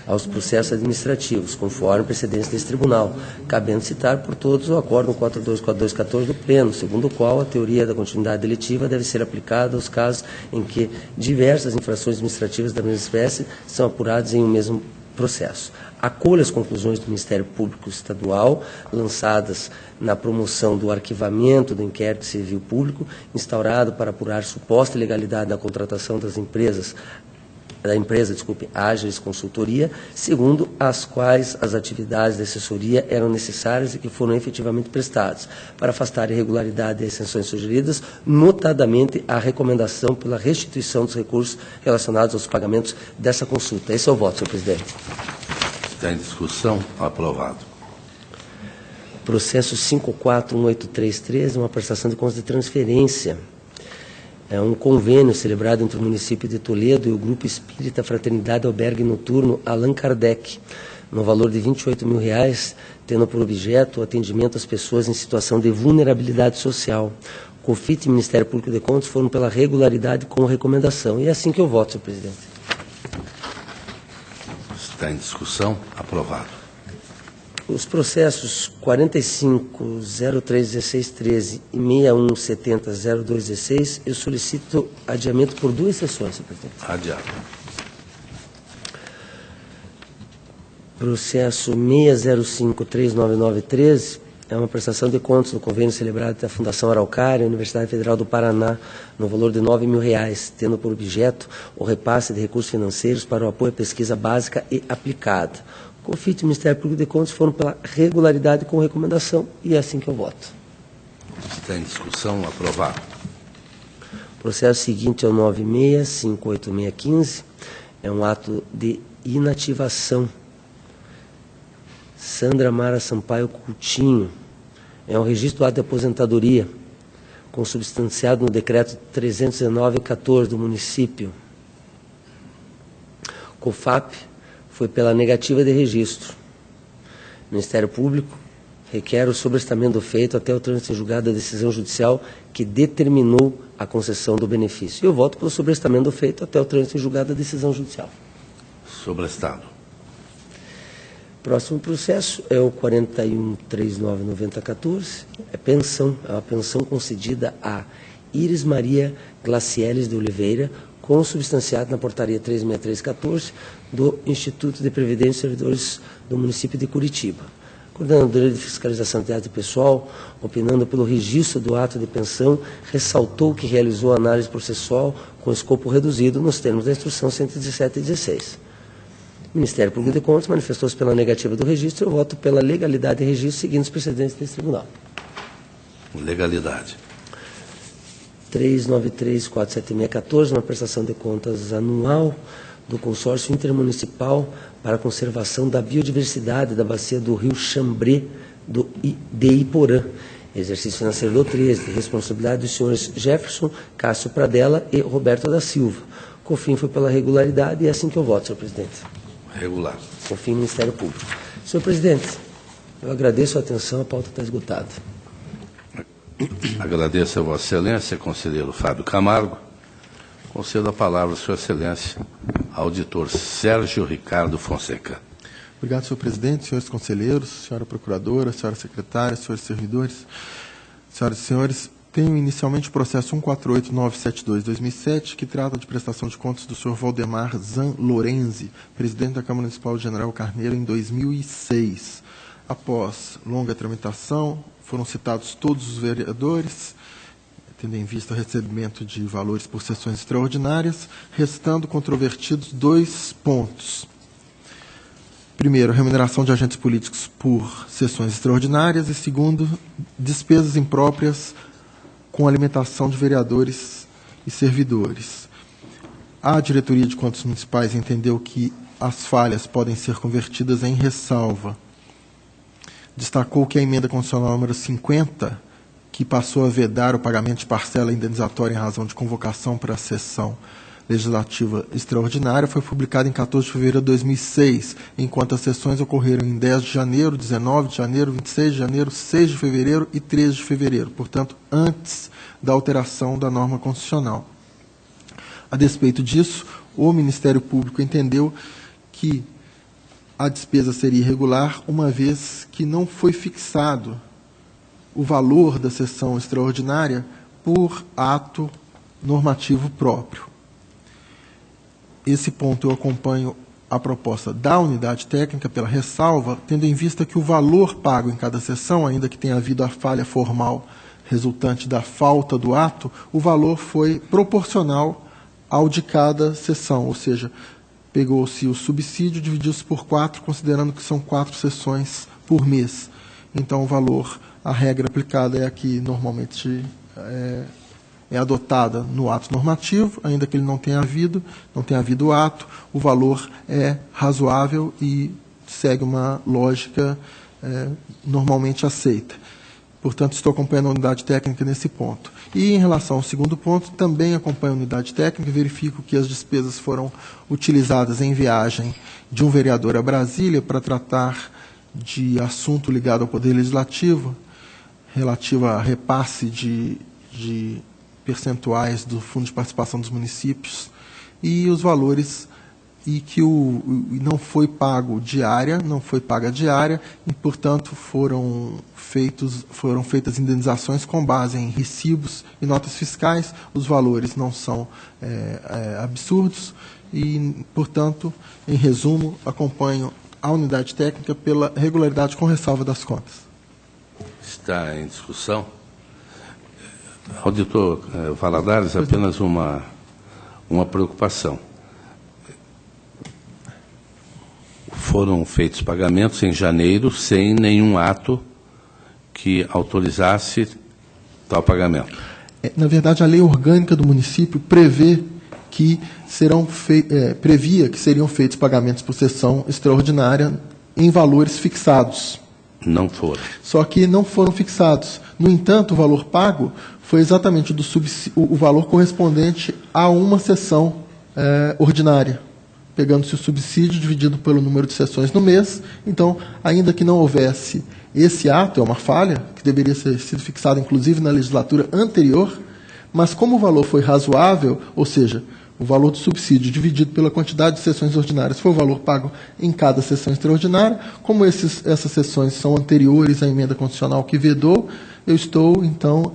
aos processos administrativos, conforme precedência desse tribunal, cabendo citar por todos o Acórdão 424214 do Pleno, segundo o qual a teoria da continuidade delitiva deve ser aplicada aos casos em que diversas infrações administrativas da mesma espécie são apuradas em um mesmo processo. Acolho as conclusões do Ministério Público Estadual, lançadas na promoção do arquivamento do inquérito civil público, instaurado para apurar suposta ilegalidade da contratação da empresa, Ágiles Consultoria, segundo as quais as atividades de assessoria eram necessárias e que foram efetivamente prestadas, para afastar a irregularidade e as sanções sugeridas, notadamente a recomendação pela restituição dos recursos relacionados aos pagamentos dessa consulta. Esse é o voto, senhor presidente. Está em discussão. Aprovado. Processo 541833, uma prestação de contas de transferência. É um convênio celebrado entre o município de Toledo e o Grupo Espírita Fraternidade Albergue Noturno Allan Kardec, no valor de R$ 28.000, tendo por objeto o atendimento às pessoas em situação de vulnerabilidade social. COFIT e Ministério Público de Contas foram pela regularidade com recomendação. E é assim que eu voto, senhor presidente. Está em discussão. Aprovado. Os processos 45.03.16.13 e 61.70.02.16, eu solicito adiamento por 2 sessões, senhor presidente. Adiado. Processo 605.399.13 é uma prestação de contas do convênio celebrado da Fundação Araucária, Universidade Federal do Paraná, no valor de R$ 9.000, tendo por objeto o repasse de recursos financeiros para o apoio à pesquisa básica e aplicada. COFIT e Ministério Público de Contas foram pela regularidade com recomendação e é assim que eu voto. Está em discussão. Aprovado. O processo seguinte é o 96.586.15, é um ato de inativação. Sandra Mara Sampaio Coutinho, é um registro do ato de aposentadoria, consubstanciado no decreto 319/14 do município. COFAP foi pela negativa de registro. Ministério Público requer o sobrestamento do feito até o trânsito em julgado da decisão judicial que determinou a concessão do benefício. Eu voto pelo sobrestamento do feito até o trânsito em julgado da decisão judicial. Sobrestado. Próximo processo é o 41.39.90.14, é pensão, é uma pensão concedida a Iris Maria Glacieles de Oliveira, consubstanciado na portaria 36314 do Instituto de Previdência e Servidores do município de Curitiba. Coordenadora de Fiscalização de Atividade Pessoal, opinando pelo registro do ato de pensão, ressaltou que realizou análise processual com escopo reduzido nos termos da instrução 117 e 16. O Ministério Público de Contas manifestou-se pela negativa do registro. Eu voto pela legalidade do registro, seguindo os precedentes desse tribunal. Legalidade. 393.476.14, uma prestação de contas anual do Consórcio Intermunicipal para a Conservação da Biodiversidade da Bacia do Rio Xambrê de Iporã. Exercício financeiro do 13, de responsabilidade dos senhores Jefferson, Cássio Pradella e Roberto da Silva. COFIN foi pela regularidade e é assim que eu voto, senhor presidente. Regular. COFIN, Ministério Público. Senhor presidente, eu agradeço a atenção, a pauta está esgotada. Agradeço a Vossa Excelência, conselheiro Fábio Camargo. Concedo a palavra, Sua Excelência, ao auditor Sérgio Ricardo Fonseca. Obrigado, senhor presidente, senhores conselheiros, senhora procuradora, senhora secretária, senhores servidores, senhoras e senhores. Tenho inicialmente o processo 148972-2007, que trata de prestação de contas do senhor Valdemar Zan Lorenzi, presidente da Câmara Municipal de General Carneiro, em 2006. Após longa tramitação, foram citados todos os vereadores, tendo em vista o recebimento de valores por sessões extraordinárias, restando controvertidos 2 pontos. primeiro, remuneração de agentes políticos por sessões extraordinárias, e segundo, despesas impróprias com alimentação de vereadores e servidores. A diretoria de contas municipais entendeu que as falhas podem ser convertidas em ressalva. Destacou que a emenda constitucional número 50, que passou a vedar o pagamento de parcela indenizatória em razão de convocação para a sessão legislativa extraordinária, foi publicada em 14 de fevereiro de 2006, enquanto as sessões ocorreram em 10 de janeiro, 19 de janeiro, 26 de janeiro, 6 de fevereiro e 13 de fevereiro, portanto, antes da alteração da norma constitucional. A despeito disso, o Ministério Público entendeu que a despesa seria irregular, uma vez que não foi fixado o valor da sessão extraordinária por ato normativo próprio. Esse ponto eu acompanho a proposta da unidade técnica pela ressalva, tendo em vista que o valor pago em cada sessão, ainda que tenha havido a falha formal resultante da falta do ato, o valor foi proporcional ao de cada sessão, ou seja, pegou-se o subsídio, dividiu-se por 4, considerando que são 4 sessões por mês. Então, o valor, a regra aplicada é a que normalmente é adotada no ato normativo, ainda que ele não tenha havido o ato, o valor é razoável e segue uma lógica normalmente aceita. Portanto, estou acompanhando a unidade técnica nesse ponto. E, em relação ao segundo ponto, também acompanho a unidade técnica e verifico que as despesas foram utilizadas em viagem de um vereador a Brasília para tratar de assunto ligado ao Poder Legislativo, relativo a repasse de percentuais do Fundo de Participação dos Municípios, e os valores, e que não foi paga diária, e, portanto, foram feitas indenizações com base em recibos e notas fiscais. Os valores não são absurdos e, portanto, em resumo, acompanho a unidade técnica pela regularidade com ressalva das contas. Está em discussão. Auditor Valadares, apenas uma preocupação. Foram feitos pagamentos em janeiro sem nenhum ato que autorizasse tal pagamento. Na verdade, a lei orgânica do município previa que seriam feitos pagamentos por sessão extraordinária em valores fixados. Não foram. Só que não foram fixados. No entanto, o valor pago foi exatamente o valor correspondente a uma sessão ordinária, pegando-se o subsídio dividido pelo número de sessões no mês. Então, ainda que não houvesse esse ato, é uma falha, que deveria ter sido fixado, inclusive, na legislatura anterior, mas como o valor foi razoável, ou seja, o valor do subsídio dividido pela quantidade de sessões ordinárias foi o valor pago em cada sessão extraordinária, como essas sessões são anteriores à emenda constitucional que vedou, eu estou, então,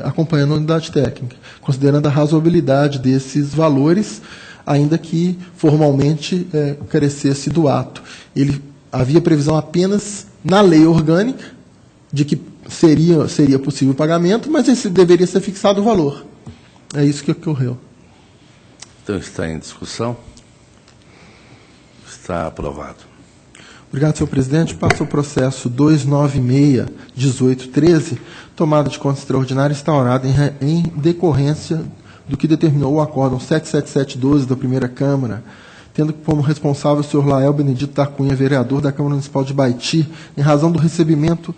acompanhando a unidade técnica, considerando a razoabilidade desses valores, ainda que formalmente carecesse do ato. Havia previsão apenas na lei orgânica de que seria possível o pagamento, mas esse deveria ser fixado o valor. É isso que ocorreu. Então, está em discussão. Está aprovado. Obrigado, senhor presidente. Passa o processo 296-1813, tomada de conta extraordinária instaurada em decorrência do que determinou o acórdão 77712 da primeira Câmara, tendo como responsável o senhor Lael Benedito da Cunha, vereador da Câmara Municipal de Baiti, em razão do recebimento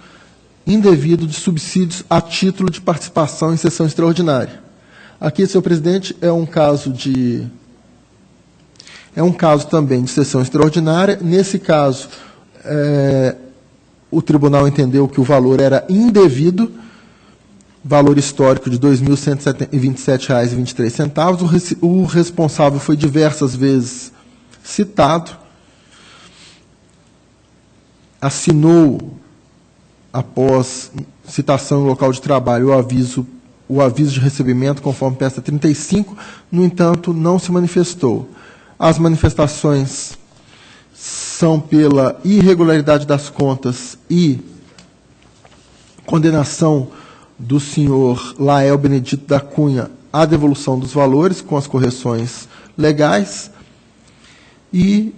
indevido de subsídios a título de participação em sessão extraordinária. Aqui, senhor presidente, é um caso também de sessão extraordinária. Nesse caso, o tribunal entendeu que o valor era indevido, valor histórico de R$ 2.127,23. O responsável foi diversas vezes citado, assinou, após citação no local de trabalho, o aviso de recebimento, conforme peça 35, no entanto, não se manifestou. As manifestações são pela irregularidade das contas e condenação do senhor Lael Benedito da Cunha à devolução dos valores, com as correções legais, e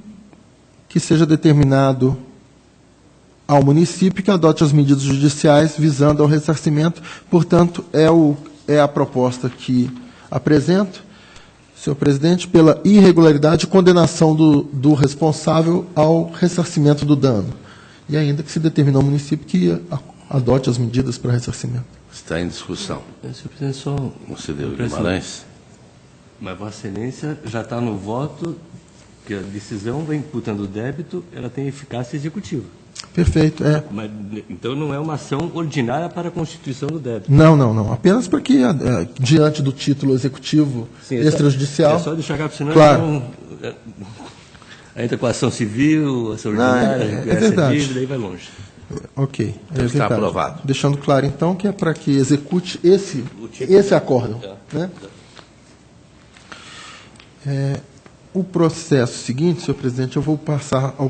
que seja determinado ao município que adote as medidas judiciais visando ao ressarcimento. Portanto, é a proposta que apresento, senhor presidente, pela irregularidade e condenação do responsável ao ressarcimento do dano. E ainda que se determine ao município que adote as medidas para ressarcimento. Está em discussão. Senhor presidente, só... Conselheiro Guimarães. Mas Vossa Excelência já está no voto que a decisão vem imputando o débito, ela tem eficácia executiva. Perfeito, Mas, então não é uma ação ordinária para a constituição do débito. Não. Apenas porque, diante do título executivo extrajudicial... É só deixar claro, senão claro. Entra com a ação civil, ação ordinária, verdade. Dívida, aí vai longe. Ok. Está aprovado. Deixando claro, então, que é para que execute esse acórdão. Né? O processo seguinte, senhor presidente, eu vou passar ao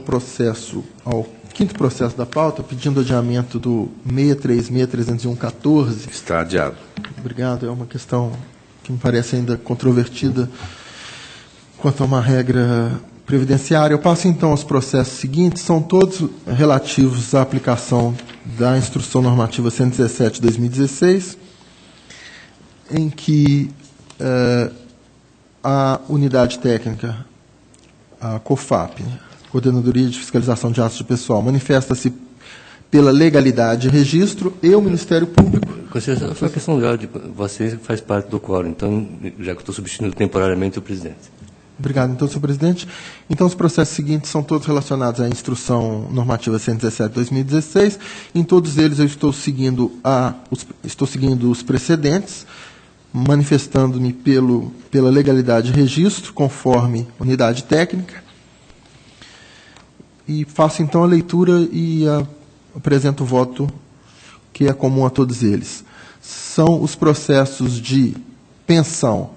quinto processo da pauta, pedindo adiamento do 636.301.14. Está adiado. Obrigado. É uma questão que me parece ainda controvertida quanto a uma regra previdenciária. Eu passo, então, aos processos seguintes. São todos relativos à aplicação da Instrução Normativa 117 de 2016, em que a unidade técnica, a COFAP, Coordenadoria de Fiscalização de Atos de Pessoal, manifesta-se pela legalidade de registro e o Ministério Público. Conselheiro, foi uma questão de ordem. Você faz parte do quórum, então, já que eu estou substituindo temporariamente o presidente. Obrigado, então, senhor presidente. Então, os processos seguintes são todos relacionados à Instrução Normativa 117 de 2016. Em todos eles, eu estou seguindo os precedentes, manifestando-me pela legalidade de registro, conforme unidade técnica. E faço, então, a leitura e apresento o voto que é comum a todos eles. São os processos de pensão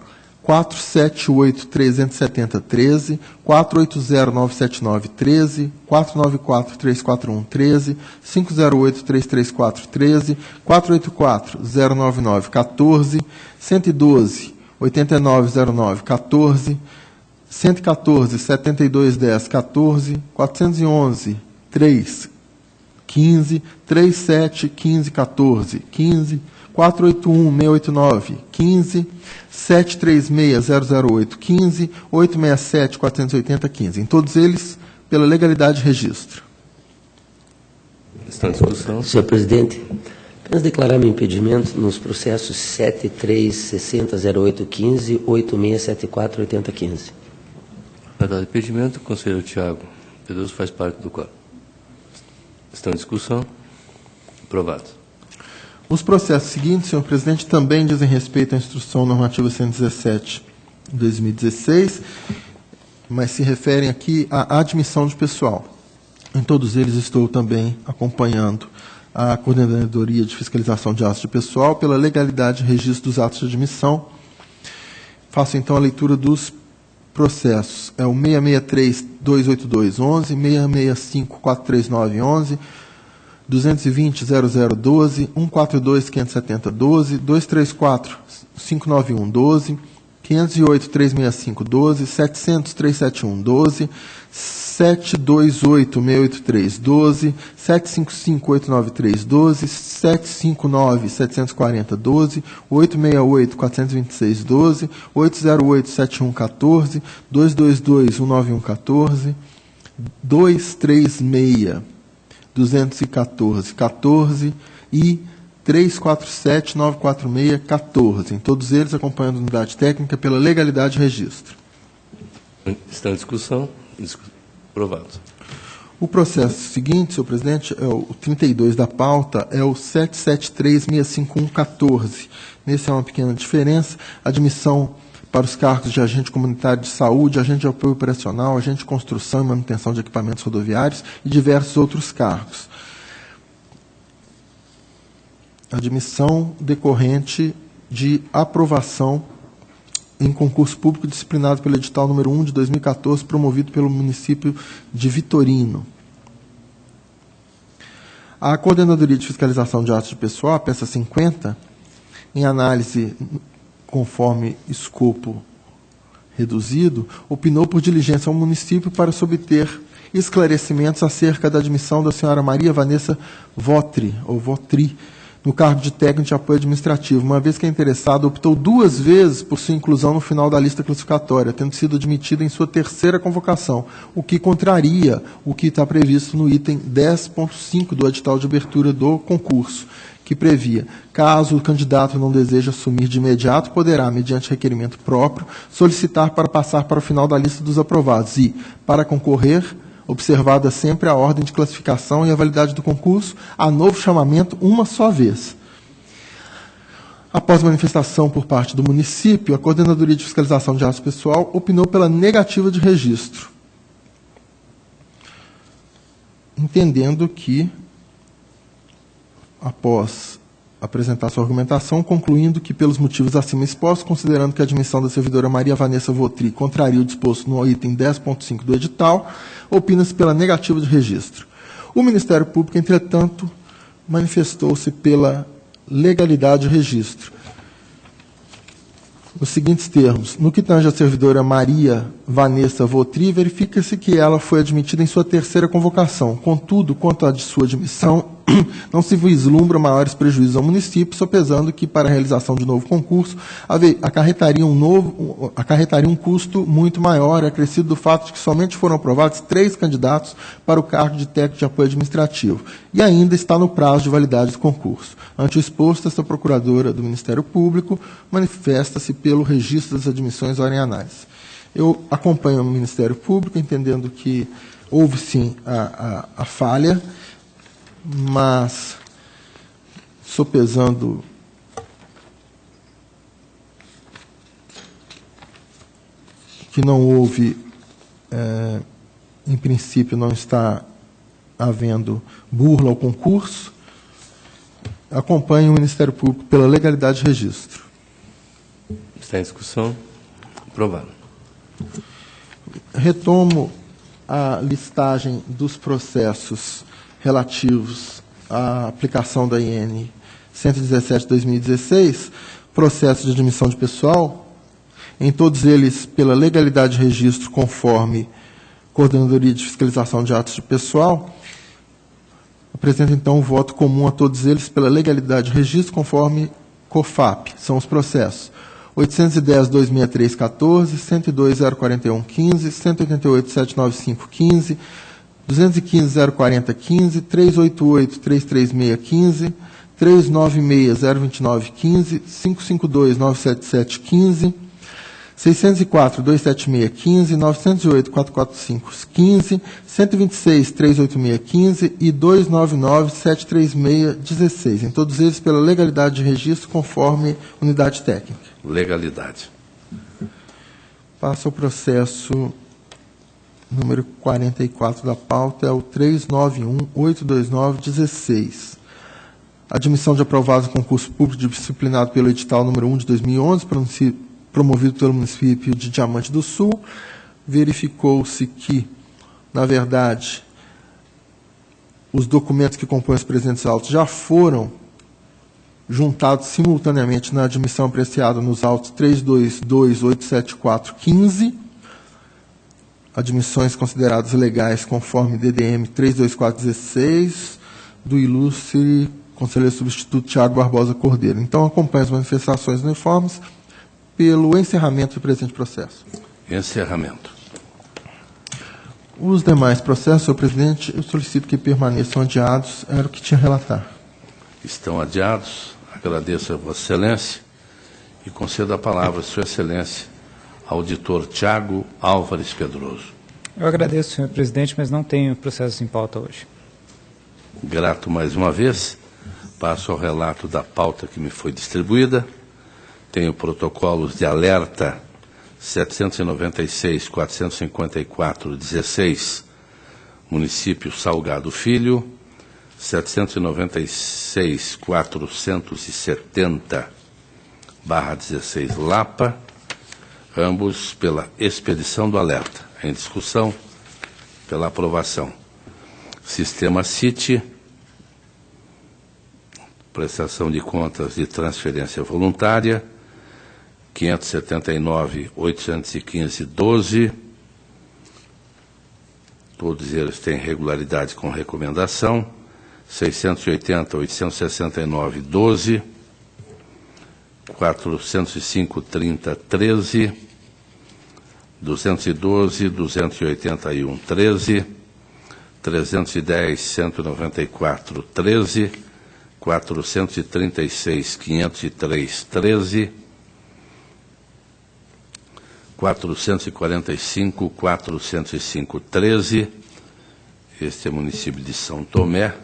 478.370.13, 480.979.13, 494.341.13, 508.334.13, 484.099.14, 112.89.09.14, 114.72.10.14, 411.3.15, 37.15.14, 15, 481.689.15, 736.008.15, 867.480.15. Em todos eles, pela legalidade de registro. Está em discussão. Senhor presidente, apenas declarar meu impedimento nos processos 73600815 86748015. Para dar impedimento, o conselheiro Tiago Pedroso faz parte do quórum. Estão em discussão. Aprovado. Os processos seguintes, senhor presidente, também dizem respeito à Instrução Normativa 117 de 2016, mas se referem aqui à admissão de pessoal. Em todos eles estou também acompanhando a Coordenadoria de Fiscalização de Atos de Pessoal pela legalidade de registro dos atos de admissão. Faço, então, a leitura dos processos. É o 663.282.11, 665.439.11, 220.0012, 142.570.12, 234.591.12, 508.365.12, 700.371.12, 728.683.12, 755.893.12, 759.740.12, 868.426.12, 808.71.14, 222.191.14, 236.214.14 e 347.946.14. Em todos eles, acompanhando a unidade técnica pela legalidade de registro. Está em discussão. Aprovado. O processo seguinte, senhor presidente, é o 32 da pauta, é o 773.651.14. Nesse é uma pequena diferença. Admissão para os cargos de agente comunitário de saúde, agente de apoio operacional, agente de construção e manutenção de equipamentos rodoviários e diversos outros cargos. Admissão decorrente de aprovação em concurso público disciplinado pelo edital número 1 de 2014, promovido pelo município de Vitorino. A Coordenadoria de Fiscalização de Atos de Pessoal, a peça 50, em análise conforme escopo reduzido, opinou por diligência ao município para se obter esclarecimentos acerca da admissão da senhora Maria Vanessa Votri, no cargo de técnico de apoio administrativo, uma vez que a interessada optou 2 vezes por sua inclusão no final da lista classificatória, tendo sido admitida em sua 3ª convocação, o que contraria o que está previsto no item 10.5 do edital de abertura do concurso, que previa, caso o candidato não deseje assumir de imediato, poderá, mediante requerimento próprio, solicitar para passar para o final da lista dos aprovados e, para concorrer, observada sempre a ordem de classificação e a validade do concurso, a novo chamamento uma só vez. Após manifestação por parte do município, a Coordenadoria de Fiscalização de Atos Pessoal opinou pela negativa de registro, entendendo que, após apresentar sua argumentação, concluindo que, pelos motivos acima expostos, considerando que a admissão da servidora Maria Vanessa Votri contraria o disposto no item 10.5 do edital, opina-se pela negativa de registro. O Ministério Público, entretanto, manifestou-se pela legalidade de registro. Nos seguintes termos: no que tange a servidora Maria Vanessa Votri, verifica-se que ela foi admitida em sua 3ª convocação. Contudo, quanto à de sua admissão, não se vislumbra maiores prejuízos ao município, sopesando que, para a realização de novo concurso, acarretaria um custo muito maior, acrescido do fato de que somente foram aprovados 3 candidatos para o cargo de técnico de apoio administrativo, e ainda está no prazo de validade do concurso. Ante o exposto, esta procuradora do Ministério Público manifesta-se pelo registro das admissões ora em análise. Eu acompanho o Ministério Público, entendendo que houve, sim, a falha, mas, sopesando que não houve, em princípio, não está havendo burla ao concurso, acompanho o Ministério Público pela legalidade de registro. Está em discussão. Aprovado. Retomo a listagem dos processos relativos à aplicação da IN 117/2016, processo de admissão de pessoal, em todos eles pela legalidade de registro conforme Coordenadoria de Fiscalização de Atos de Pessoal. Apresento, então, o voto comum a todos eles pela legalidade de registro conforme COFAP. São os processos 810.263.14, 102.041.15, 188.795.15, 215.040.15, 388.336.15, 396.029.15, 552.977.15, 604.276.15, 908.445.15, 126.386.15 e 299.736.16. Em todos eles, pela legalidade de registro, conforme unidade técnica. Legalidade. Passa o processo número 44 da pauta, é o 391.829.16. Admissão de aprovados no concurso público disciplinado pelo edital número 1 de 2011, promovido pelo município de Diamante do Sul. Verificou-se que, na verdade, os documentos que compõem os presentes autos já foram juntados simultaneamente na admissão apreciada nos autos 322.874.15, admissões consideradas legais conforme DDM 32416, do ilustre conselheiro substituto Tiago Barbosa Cordeiro. Então, acompanho as manifestações uniformes pelo encerramento do presente processo. Encerramento. Os demais processos, senhor presidente, eu solicito que permaneçam adiados, era o que tinha a relatar. Estão adiados. Agradeço a Vossa Excelência e concedo a palavra, Sua Excelência, ao auditor Tiago Álvares Pedroso. Eu agradeço, senhor presidente, mas não tenho processos em pauta hoje. Grato mais uma vez. Passo ao relato da pauta que me foi distribuída. Tenho protocolos de alerta 796.454.16, município Salgado Filho, 796.470/16 Lapa, ambos pela expedição do alerta. Em discussão, pela aprovação. Sistema CIT, prestação de contas de transferência voluntária, 579.815.12, Todos eles têm regularidade com recomendação. 680, 869, 12. 405, 30, 13. 212, 281, 13. 310, 194, 13. 436, 503, 13. 445, 405, 13. Este é o município de São Tomé.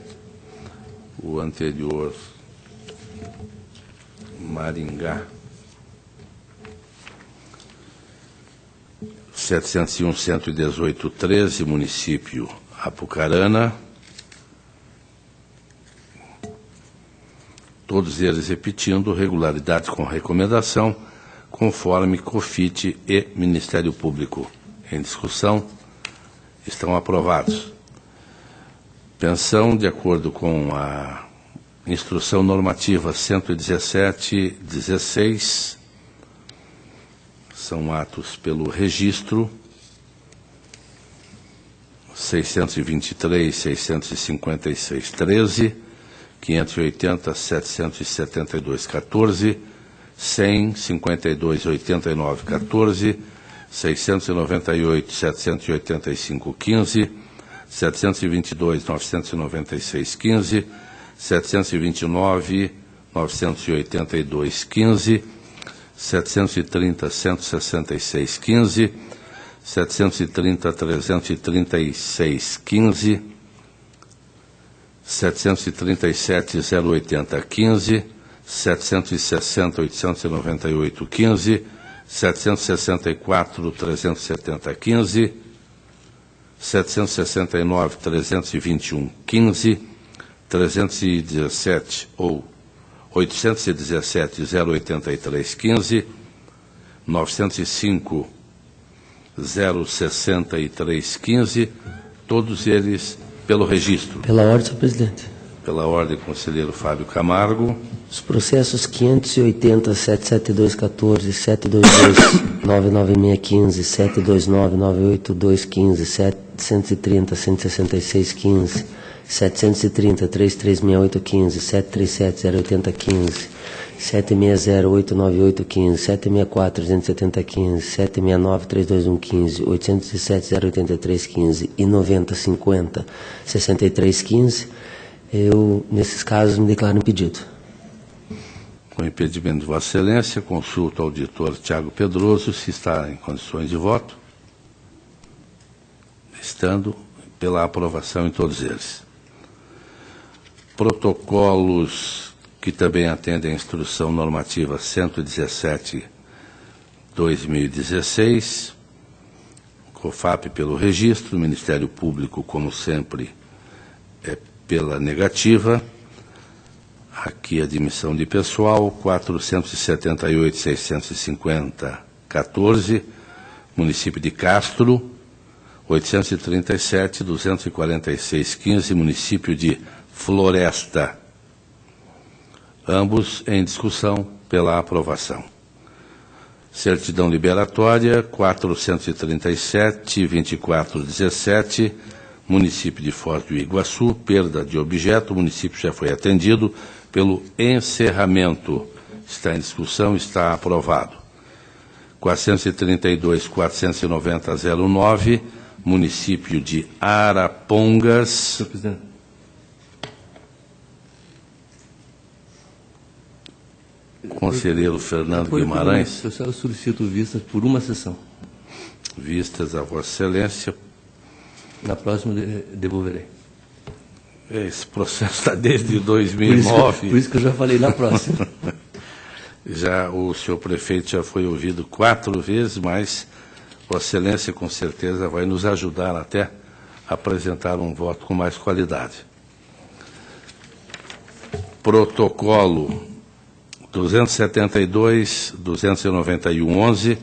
O anterior, Maringá. 701, 118, 13, município Apucarana. Todos eles repetindo regularidade com recomendação, conforme COFIT e Ministério Público. Em discussão, estão aprovados. Pensão, de acordo com a Instrução Normativa 117/16, são atos pelo registro, 623, 656, 13, 580, 772, 14, 100, 52, 89, 14, 698, 785, 15, 722, 996, 15, 729, 982, 15, 730, 166, 15, 730, 336, 15, 737, 080, 15, 760, 898, 15, 764, 370, 15, 769, 321, 15, 317 ou 817, 083, 15, 905, 063, 15, todos eles pelo registro. Pela ordem, senhor presidente. Pela ordem, conselheiro Fábio Camargo. Os processos 580, 772, 14, 722, 996, 15, 729, 982, 15, 730, 166, 15, 730, 3368, 15, 737, 080, 15, 760, 898, 15, 764, 370, 15, 769, 321, 15, 807, 083, 15 e 90, 50, 63, 15, eu, nesses casos, me declaro impedido. Com impedimento de Vossa Excelência, consulto ao auditor Tiago Pedroso se está em condições de voto. Estando, pela aprovação em todos eles. Protocolos que também atendem à Instrução Normativa 117/2016, COFAP pelo registro, Ministério Público, como sempre, é pela negativa. Aqui admissão de pessoal, 478, 650, 14, município de Castro, 837, 246, 15, município de Floresta. Ambos em discussão pela aprovação. Certidão liberatória, 437, 2417, município de Foz do Iguaçu, perda de objeto, o município já foi atendido pelo encerramento. Está em discussão, está aprovado. 432, 490, 09, município de Arapongas. Senhor presidente. Conselheiro Fernando Guimarães. Eu só solicito vistas por uma sessão. Vistas a Vossa Excelência. Na próxima devolverei. Esse processo está desde 2009. Por isso que eu já falei na próxima. Já o senhor prefeito já foi ouvido 4 vezes, mas Vossa Excelência com certeza vai nos ajudar até a apresentar um voto com mais qualidade. Protocolo 272, 291, 11,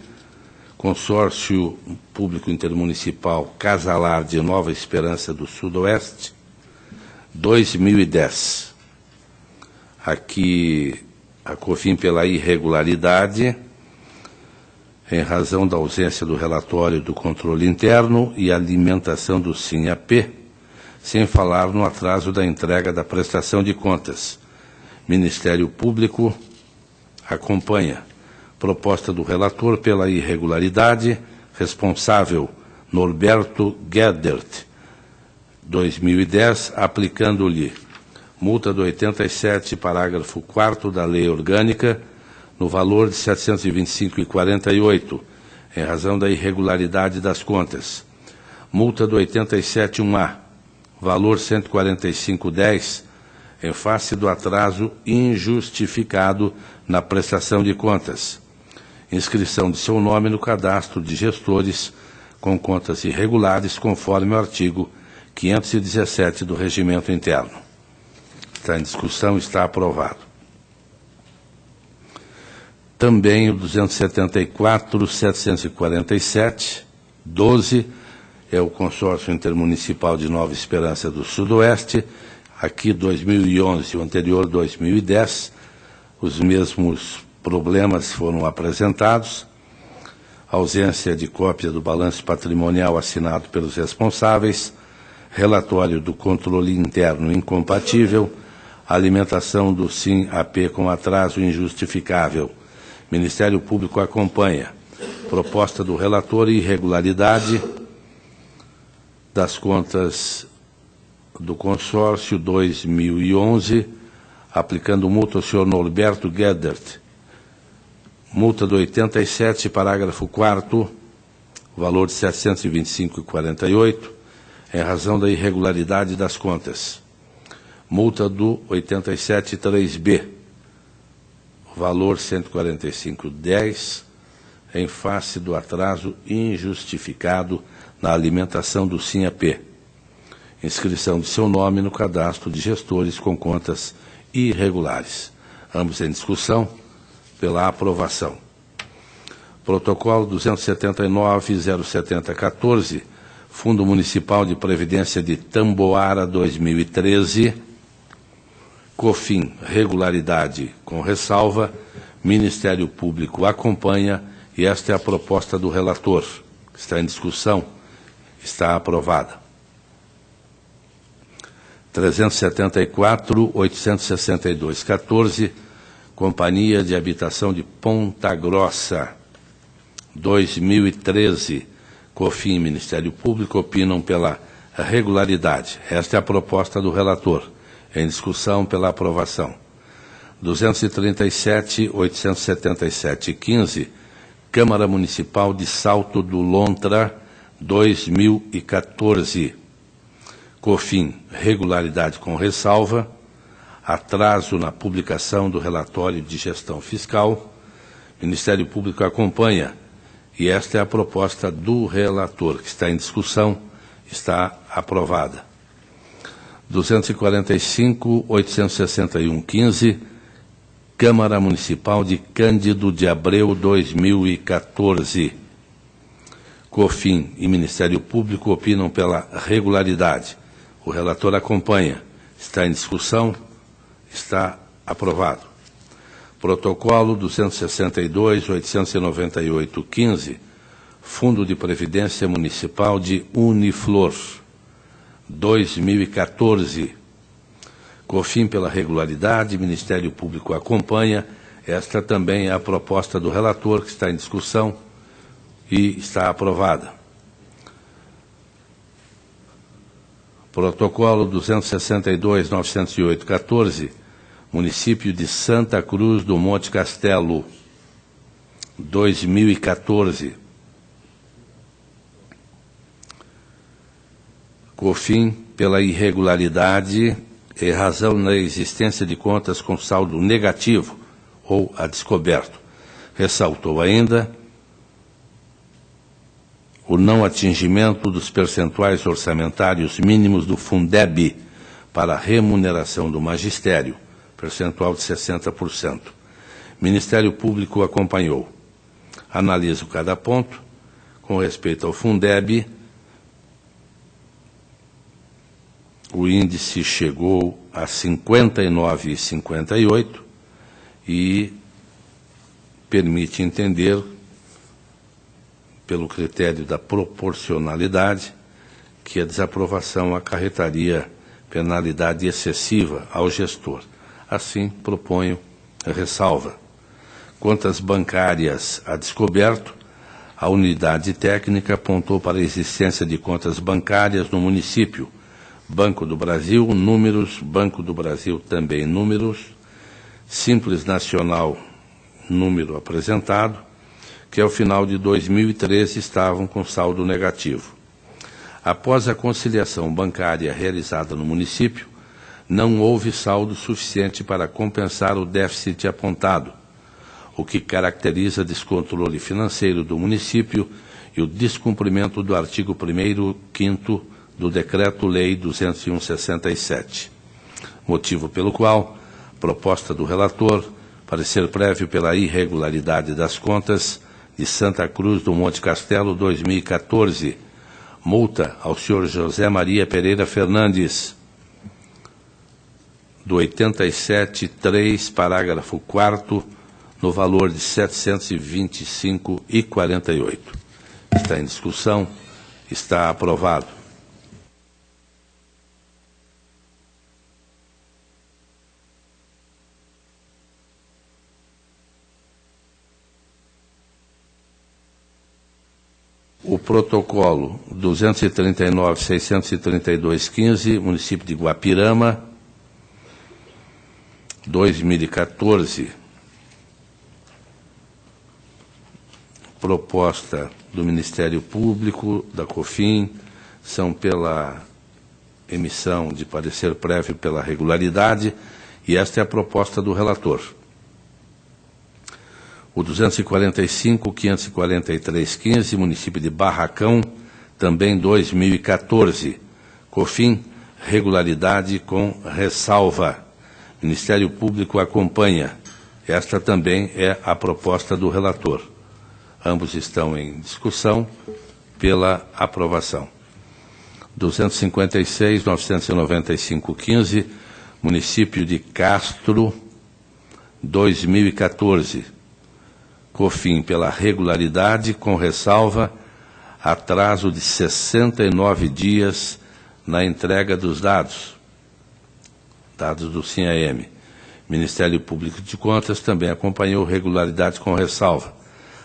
Consórcio Público Intermunicipal Casalar de Nova Esperança do Sudoeste, 2010. Aqui a COFIN pela irregularidade, em razão da ausência do relatório do controle interno e alimentação do SIM-AP, sem falar no atraso da entrega da prestação de contas. Ministério Público acompanha. Proposta do relator pela irregularidade, responsável Norberto Gedert, 2010, aplicando-lhe multa do 87, parágrafo 4º da Lei Orgânica, no valor de R$ 725,48, em razão da irregularidade das contas. Multa do 87.1a, valor R$ 145,10, em face do atraso injustificado na prestação de contas. Inscrição de seu nome no cadastro de gestores com contas irregulares, conforme o artigo 517 do Regimento Interno. Está em discussão, está aprovado. Também o 274.747, 12, é o Consórcio Intermunicipal de Nova Esperança do Sudoeste, aqui 2011, o anterior 2010, os mesmos problemas foram apresentados, ausência de cópia do balanço patrimonial assinado pelos responsáveis, relatório do controle interno incompatível, alimentação do SIM-AP com atraso injustificável. Ministério Público acompanha. Proposta do relator e irregularidade das contas do consórcio 2011, aplicando multa ao senhor Norberto Gedert. Multa do 87, parágrafo 4º, valor de R$ 725,48, em razão da irregularidade das contas. Multa do 87.3b, valor R$ 145,10, em face do atraso injustificado na alimentação do SIM-AP. Inscrição de seu nome no cadastro de gestores com contas irregulares. Ambos em discussão, pela aprovação. Protocolo 279.07014, Fundo Municipal de Previdência de Tamboara 2013, COFIN, regularidade com ressalva, Ministério Público acompanha e esta é a proposta do relator. Está em discussão, está aprovada. 374.86214, Companhia de Habitação de Ponta Grossa, 2013, COFIN e Ministério Público opinam pela regularidade. Esta é a proposta do relator. Em discussão pela aprovação. 237.87715, Câmara Municipal de Salto do Lontra, 2014. COFIN, regularidade com ressalva, atraso na publicação do relatório de gestão fiscal. Ministério Público acompanha, e esta é a proposta do relator, que está em discussão, está aprovada. 245.86115, Câmara Municipal de Cândido de Abreu, 2014. COFIN e Ministério Público opinam pela regularidade. O relator acompanha. Está em discussão. Está aprovado. Protocolo 262.89815, Fundo de Previdência Municipal de Uniflor, 2014. COFIN pela regularidade, Ministério Público acompanha. Esta também é a proposta do relator, que está em discussão e está aprovada. Protocolo 262.90814, Município de Santa Cruz do Monte Castelo, 2014. COFIN pela irregularidade e razão na existência de contas com saldo negativo ou a descoberto. Ressaltou ainda o não atingimento dos percentuais orçamentários mínimos do Fundeb para remuneração do magistério, percentual de 60%. Ministério Público acompanhou. Analiso cada ponto. Com respeito ao Fundeb, o índice chegou a 59,58 e permite entender pelo critério da proporcionalidade, que a desaprovação acarretaria penalidade excessiva ao gestor. Assim, proponho a ressalva. Contas bancárias a descoberto, a unidade técnica apontou para a existência de contas bancárias no município. Banco do Brasil, números, Banco do Brasil também números, Simples Nacional, número apresentado, que ao final de 2013 estavam com saldo negativo. Após a conciliação bancária realizada no município, não houve saldo suficiente para compensar o déficit apontado, o que caracteriza descontrole financeiro do município e o descumprimento do artigo 1º, 5º do Decreto-Lei 201/67. Motivo pelo qual, proposta do relator, parecer prévio pela irregularidade das contas de Santa Cruz do Monte Castelo 2014. Multa ao senhor José Maria Pereira Fernandes, do 87.3, parágrafo 4º, no valor de R$ 725,48. Está em discussão, está aprovado. O protocolo 239.632.15, município de Guapirama, 2014. Proposta do Ministério Público, da COFIN, são pela emissão de parecer prévio pela regularidade, e esta é a proposta do relator. O 245.543.15, município de Barracão, também 2014. COFIN, regularidade com ressalva. Ministério Público acompanha. Esta também é a proposta do relator. Ambos estão em discussão pela aprovação. 256.995.15, município de Castro, 2014. COFIN pela regularidade, com ressalva, atraso de 69 dias na entrega dos dados do SINAEM. Ministério Público de Contas também acompanhou regularidade com ressalva.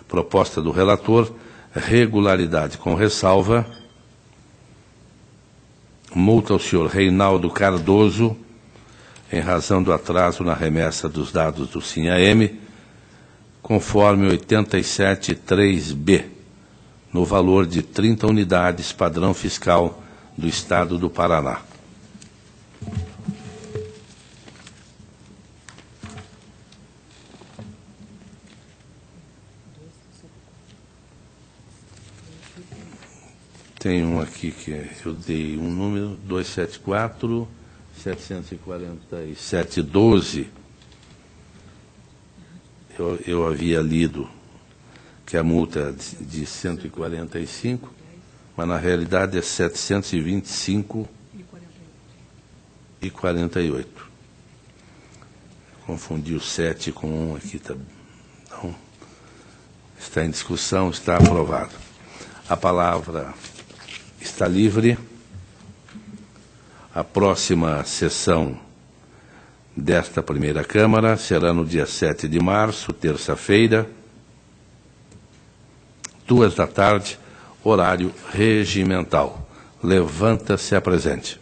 Proposta do relator, regularidade com ressalva. Multa ao senhor Reinaldo Cardoso, em razão do atraso na remessa dos dados do SINAEM, conforme 87.3b, no valor de 30 unidades padrão fiscal do Estado do Paraná. Tem um aqui que eu dei um número, 274.747.12. Eu havia lido que a multa é de 145, mas na realidade é 725,48. Confundi o 7 com 1 aqui. Tá, então, está em discussão, está aprovado. A palavra está livre. A próxima sessão desta primeira Câmara será no dia 7 de março, terça-feira, 14h, horário regimental. Levanta-se a presente.